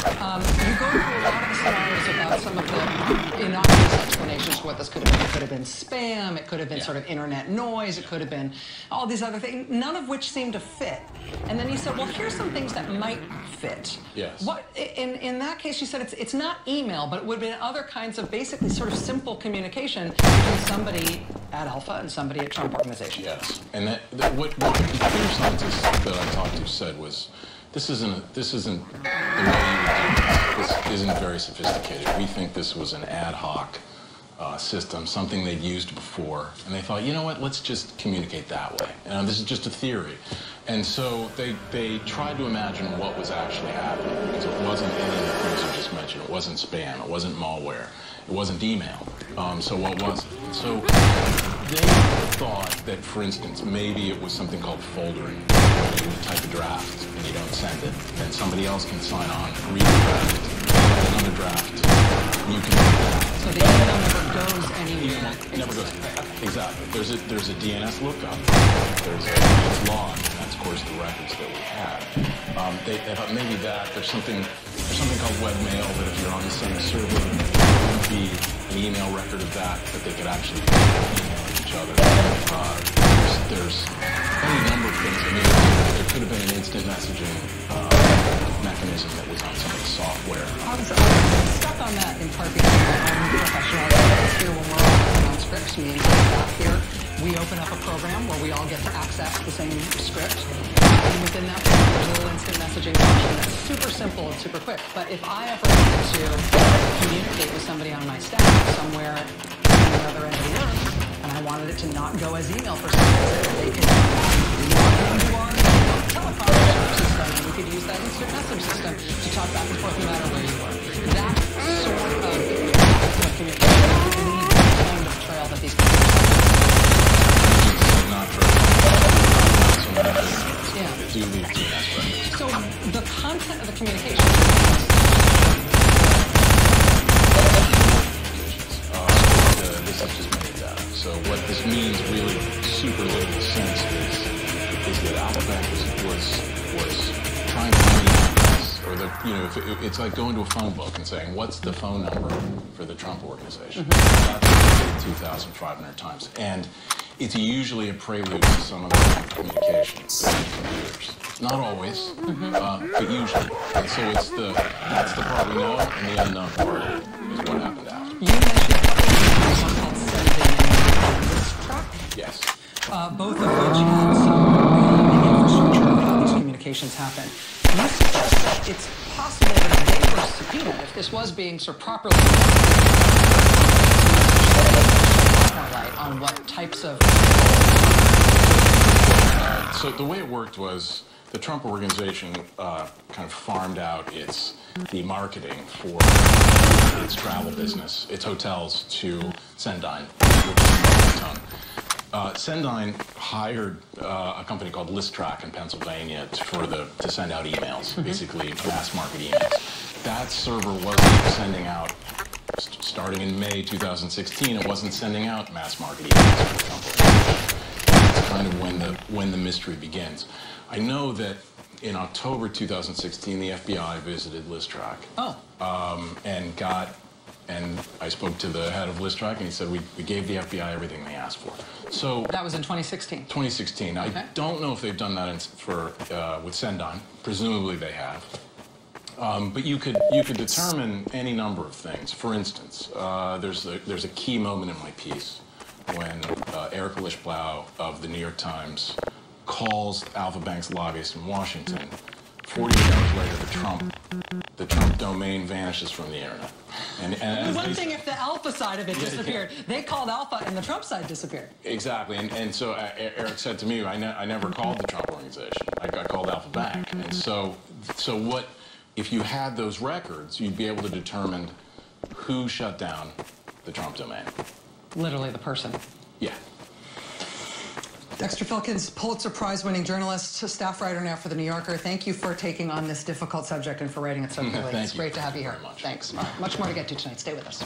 go through a lot of the scenarios about some of the innocuous explanations for what this could have been. It could have been spam, it could have been sort of internet noise, it could have been all these other things, none of which seemed to fit. And then you said, well, here's some things that might fit. Yes. What, in that case, you said it's not email, but it would have been other kinds of basically sort of simple communication between somebody at Alpha and somebody at Trump Organization. Yes. And what the computer scientists that I talked to said was, this isn't the way you would do this. This isn't very sophisticated. We think this was an ad hoc system, something they'd used before, and they thought, you know what, let's just communicate that way. And this is just a theory. And so they tried to imagine what was actually happening, because it wasn't any of the things you just mentioned. It wasn't spam, it wasn't malware, it wasn't email. So what was it? So they thought that, for instance, maybe it was something called foldering. You type a draft and you don't send it, then somebody else can sign on, read the draft, get another draft, and you can do that. So the email never goes anywhere. It never goes. Exactly. There's a DNS lookup. There's a DNS log, and that's, of course, the records that we had. They thought maybe there's something called webmail, that if you're on the same server, there would be an email record of that they could actually email each other. There's any number of things. I mean, there could have been an instant messaging mechanism that was on some of the software. I was stuck on that in part because I'm a professional. Here when we're all on scripts, me and staff here, we open up a program where we all get to access the same script. And within that program, there's a little instant messaging function that's super simple and super quick. But if I ever wanted to communicate with somebody on my staff somewhere on the other end of the earth, and I wanted it to not go as email for some reason, they could log into our teleconference system, and we could use that instant message system to talk back and forth no matter where you were. That sort of communication, I believe, is the kind of trail that these people not for do lead to an aspect. So the content of the communication. This is just metadata. So what this means, really, super little sense is that Alphabet was trying to find an address, or it's like going to a phone book and saying, what's the phone number for the Trump organization? That's 2,500 times, and it's usually a prelude to some of the communications between computers. Not always, but usually. And so that's the part we know, and the unknown part is what happened after. You mentioned a couple of called sending this track. Yes. Both of which have some infrastructure of how these communications happen. You suggest that it's possible that if they were subpoenaed, if this was being sort of properly light on what types of... So the way it worked was the Trump organization kind of farmed out the marketing for its travel business, its hotels, to Sendine, which is in Sendine hired a company called ListTrack in Pennsylvania to send out emails, basically mass market emails. That server wasn't sending out, starting in May 2016, it wasn't sending out mass market emails for the Trump organization. That's kind of when the mystery begins. I know that in October 2016, the FBI visited ListTrack. And I spoke to the head of ListTrack, and he said, we gave the FBI everything they asked for. So that was in 2016? 2016. Okay. I don't know if they've done that with Sendine. Presumably they have. But you could determine any number of things. For instance, there's a key moment in my piece when Eric Lischblau of the New York Times calls Alpha Bank's lobbyist in Washington. 48 hours later, the Trump domain vanishes from the internet. And one thing if the Alpha side of it disappeared. They called Alpha and the Trump side disappeared. Exactly. And so Eric said to me, I never called the Trump organization. I called Alpha Bank. And so what, if you had those records, you'd be able to determine who shut down the Trump domain. Literally the person. Yeah. Dexter Filkins, Pulitzer Prize-winning journalist, staff writer now for The New Yorker. Thank you for taking on this difficult subject and for writing it so clearly. It's great to have you here. Thanks. All right, much more to get to tonight. Stay with us.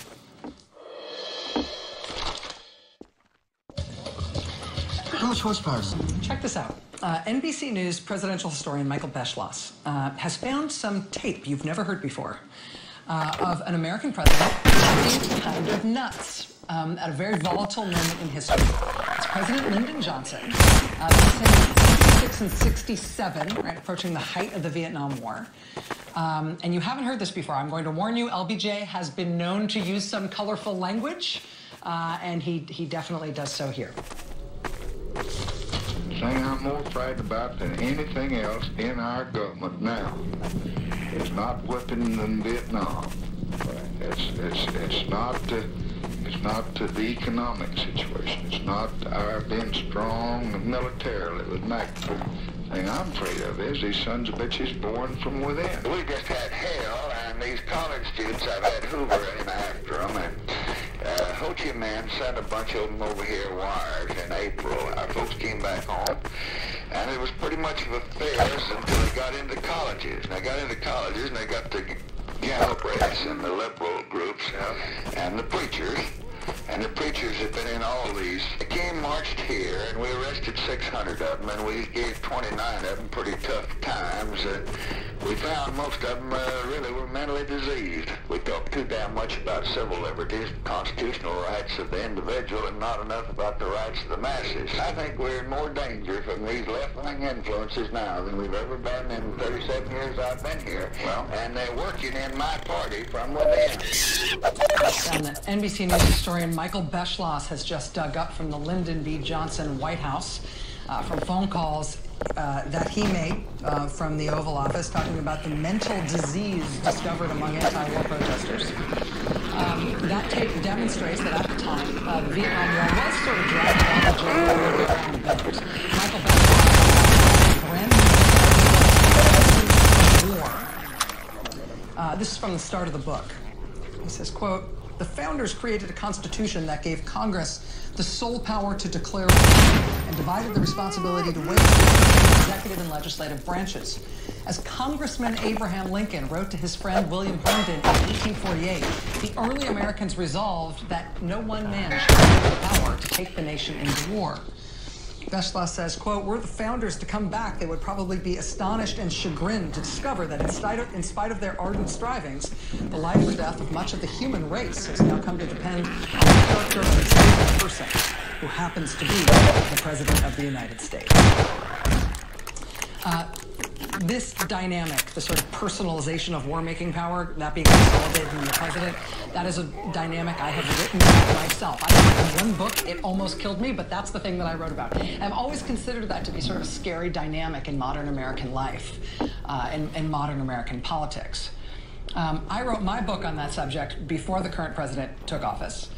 How much horsepower? Check this out. NBC News presidential historian Michael Beschloss has found some tape you've never heard before of an American president being kind of nuts at a very volatile moment in history. It's President Lyndon Johnson, in 66 and 67, right, approaching the height of the Vietnam War. And you haven't heard this before. I'm going to warn you, LBJ has been known to use some colorful language, and he definitely does so here. The thing I'm more frightened about than anything else in our government now is not weapons in Vietnam. It's not the economic situation. It's not our being strong militarily with McAfee. The thing I'm afraid of is these sons of bitches born from within. We just had hell, and these college students, I've had Hoover in after them, and Ho Chi Minh sent a bunch of them over here wired in April. Our folks came back home, and it was pretty much of a farce until they got into colleges. And they got into colleges, and they got the Galbraiths and the liberal groups and the preachers. And the preachers have been in all these. They came, marched here, and we arrested 600 of them, and we gave 29 of them pretty tough times. We found most of them really were mentally diseased. We talked too damn much about civil liberties, constitutional rights of the individual, and not enough about the rights of the masses. I think we're in more danger from these left-wing influences now than we've ever been in 37 years I've been here. Well, and they're working in my party from within. And NBC News historian Michael Beschloss has just dug up from the Lyndon B. Johnson White House from phone calls that he made from the Oval Office talking about the mental disease discovered among anti-war protesters. That tape demonstrates that at the time, the Vietnam War was sort of dragging out the jail around the bend. Michael Beschloss, brand new war. This is from the start of the book. He says, quote, "The founders created a constitution that gave Congress the sole power to declare war and divided the responsibility to wage the executive and legislative branches. As Congressman Abraham Lincoln wrote to his friend William Herndon in 1848, the early Americans resolved that no one man should have the power to take the nation into war." Beschloss says, quote, "Were the founders to come back, they would probably be astonished and chagrined to discover that in spite of their ardent strivings, the life or death of much of the human race has now come to depend on the character of a single person who happens to be the President of the United States." This dynamic, the sort of personalization of war-making power, that being consolidated in the president, that is a dynamic I have written about myself. I wrote in one book, it almost killed me, but that's the thing that I wrote about. I've always considered that to be sort of a scary dynamic in modern American life, in modern American politics. I wrote my book on that subject before the current president took office.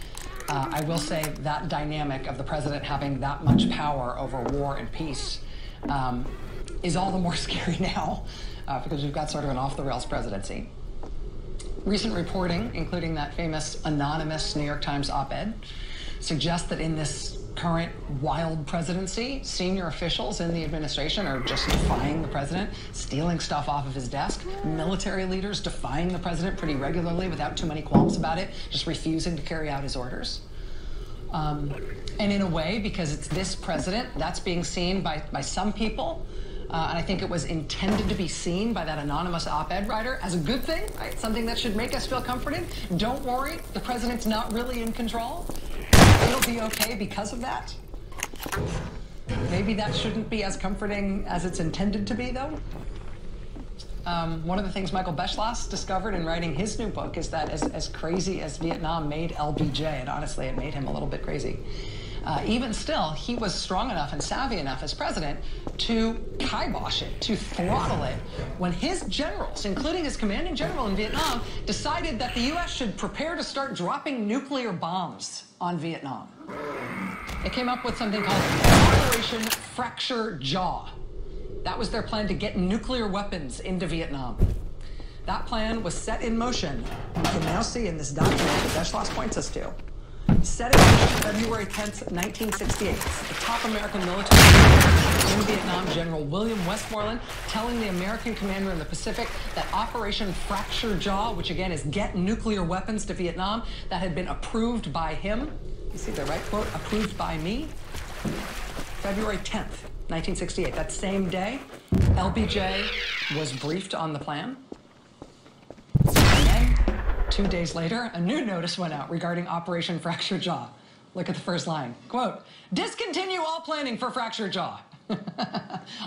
I will say that dynamic of the president having that much power over war and peace is all the more scary now because we've got sort of an off-the-rails presidency. Recent reporting, including that famous anonymous New York Times op-ed, suggests that in this current wild presidency, senior officials in the administration are just defying the president, stealing stuff off of his desk, military leaders defying the president pretty regularly without too many qualms about it, just refusing to carry out his orders. And in a way, because it's this president, that's being seen by some people, and I think it was intended to be seen by that anonymous op-ed writer as a good thing, right? Something that should make us feel comforted. Don't worry, the president's not really in control. It'll be okay because of that. Maybe that shouldn't be as comforting as it's intended to be, though. One of the things Michael Beschloss discovered in writing his new book is that as crazy as Vietnam made LBJ, and honestly, it made him a little bit crazy, even still, he was strong enough and savvy enough as president to kibosh it, to throttle it, when his generals, including his commanding general in Vietnam, decided that the U.S. should prepare to start dropping nuclear bombs on Vietnam. They came up with something called Operation Fracture Jaw. That was their plan to get nuclear weapons into Vietnam. That plan was set in motion. You can now see in this document that Beschloss points us to. Set in motion February 10th, 1968. The top American military in Vietnam, General William Westmoreland, telling the American commander in the Pacific that Operation Fracture Jaw, which again is get nuclear weapons to Vietnam, that had been approved by him. You see the right quote, approved by me. February 10th, 1968. That same day, LBJ was briefed on the plan. And then, 2 days later, a new notice went out regarding Operation Fracture Jaw. Look at the first line. Quote, discontinue all planning for Fracture Jaw.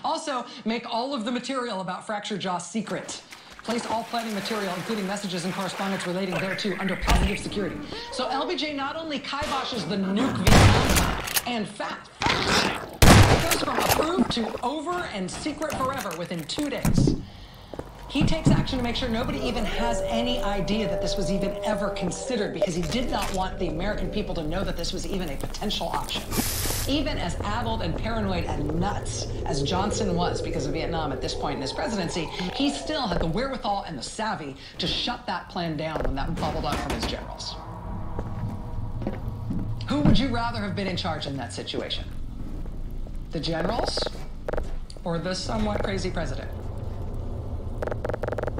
Also, make all of the material about Fracture Jaw secret. Place all planning material, including messages and correspondence relating thereto, under positive security. So LBJ not only kiboshes the nuke Vietnam and fast. It goes from approved to over and secret forever within 2 days. He takes action to make sure nobody even has any idea that this was even ever considered, because he did not want the American people to know that this was even a potential option. Even as addled and paranoid and nuts as Johnson was because of Vietnam at this point in his presidency, he still had the wherewithal and the savvy to shut that plan down when that bubbled up from his generals. Who would you rather have been in charge in that situation? The generals or the somewhat crazy president?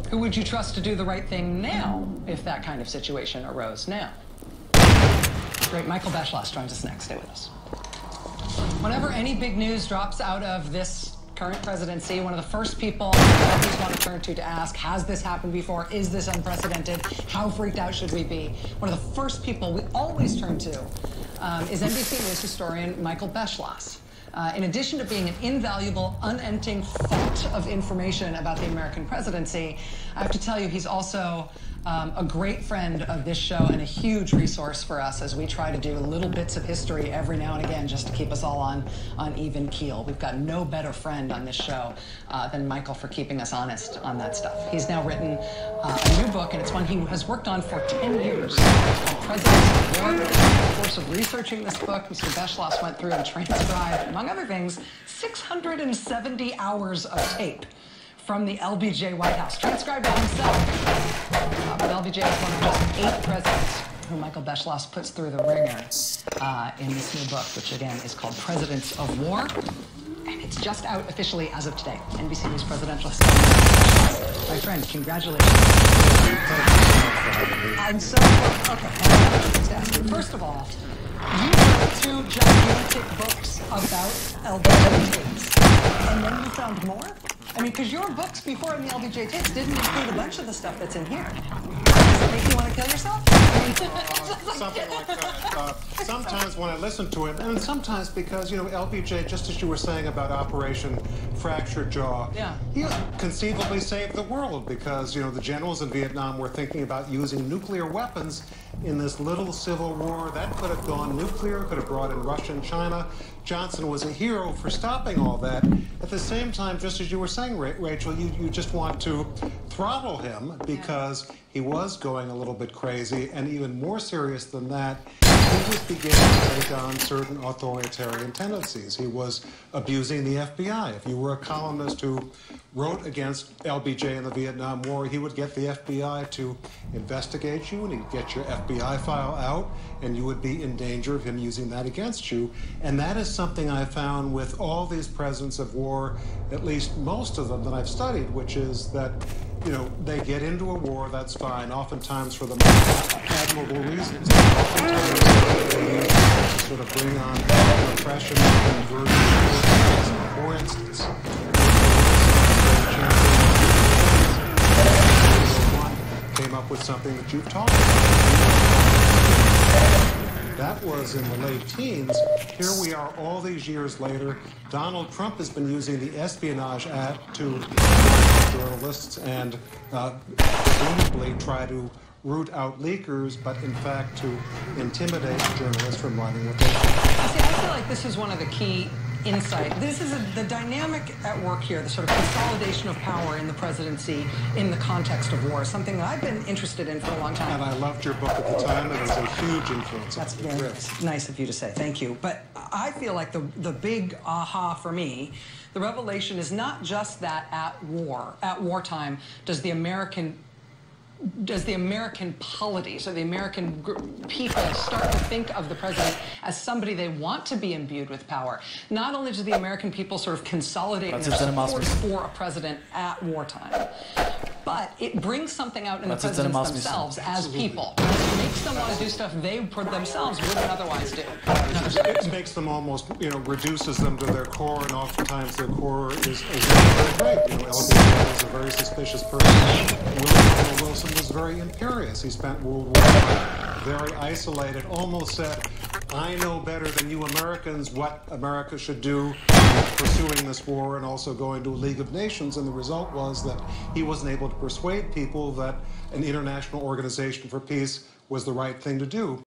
Who would you trust to do the right thing now if that kind of situation arose now? Great, Michael Beschloss joins us next. Stay with us. Whenever any big news drops out of this current presidency, one of the first people Americans want to turn to ask, has this happened before? Is this unprecedented? How freaked out should we be? One of the first people we always turn to is NBC News historian Michael Beschloss. In addition to being an invaluable, unending font of information about the American presidency, I have to tell you he's also a great friend of this show and a huge resource for us as we try to do little bits of history every now and again just to keep us all on even keel. We've got no better friend on this show than Michael for keeping us honest on that stuff. He's now written a new book, and it's one he has worked on for 10 years. It's called Presidents of War. In the course of researching this book, Mr. Beschloss went through and transcribed, among other things, 670 hours of tape from the LBJ White House, transcribed it himself. But LBJ is one of just 8 presidents who Michael Beschloss puts through the ringer in this new book, which again is called Presidents of War. And it's just out officially as of today. NBC News presidential historian. My friend, congratulations. I'm so okay. First of all, you wrote 2 gigantic books about LBJ tapes, and then you found more? I mean, because your books before in the LBJ tapes didn't include a bunch of the stuff that's in here. Does it make you want to kill yourself? Something like that. Sometimes when I listen to it, and sometimes because, you know, LBJ, just as you were saying about Operation Fractured Jaw, he conceivably saved the world because, you know, the generals in Vietnam were thinking about using nuclear weapons in this little civil war. That could have gone nuclear, could have brought in Russia and China. Johnson was a hero for stopping all that. At the same time, just as you were saying, Rachel, you just want to throttle him because he was going a little bit crazy, and even more serious than that, he was beginning to take on certain authoritarian tendencies. He was abusing the FBI. If you were a columnist who wrote against LBJ in the Vietnam War, he would get the FBI to investigate you, and he'd get your FBI file out, and you would be in danger of him using that against you. And that is something I found with all these presidents of war, at least most of them that I've studied, which is that, you know, they get into a war, that's fine, oftentimes for the most admirable reasons. Oftentimes they sort of bring on repression and conversion. For instance, came up with something that you've talked about. That was in the late teens. Here we are all these years later. Donald Trump has been using the Espionage Act to journalists and presumably try to root out leakers, but in fact to intimidate journalists from writing what they think. See, I feel like this is one of the key insight. This is the dynamic at work here, the sort of consolidation of power in the presidency in the context of war, something that I've been interested in for a long time. And I loved your book at the time. It was a huge influence. That's very nice of you to say. Thank you. But I feel like the big aha for me, the revelation is not just that at wartime, does the American polity, so the American people start to think of the president as somebody they want to be imbued with power. Not only do the American people sort of consolidate their support for a president at wartime, but it brings something out in the presidents themselves as people. It makes them want to do stuff they themselves wouldn't otherwise do. It makes them almost, you know, reduces them to their core, and oftentimes their core is very great. You know, LBJ was a very suspicious person. Wilson was very imperious. He spent World War I very isolated, almost said, I know better than you Americans what America should do in pursuing this war, and also going to a League of Nations, and the result was that he wasn't able to persuade people that an international organization for peace was the right thing to do.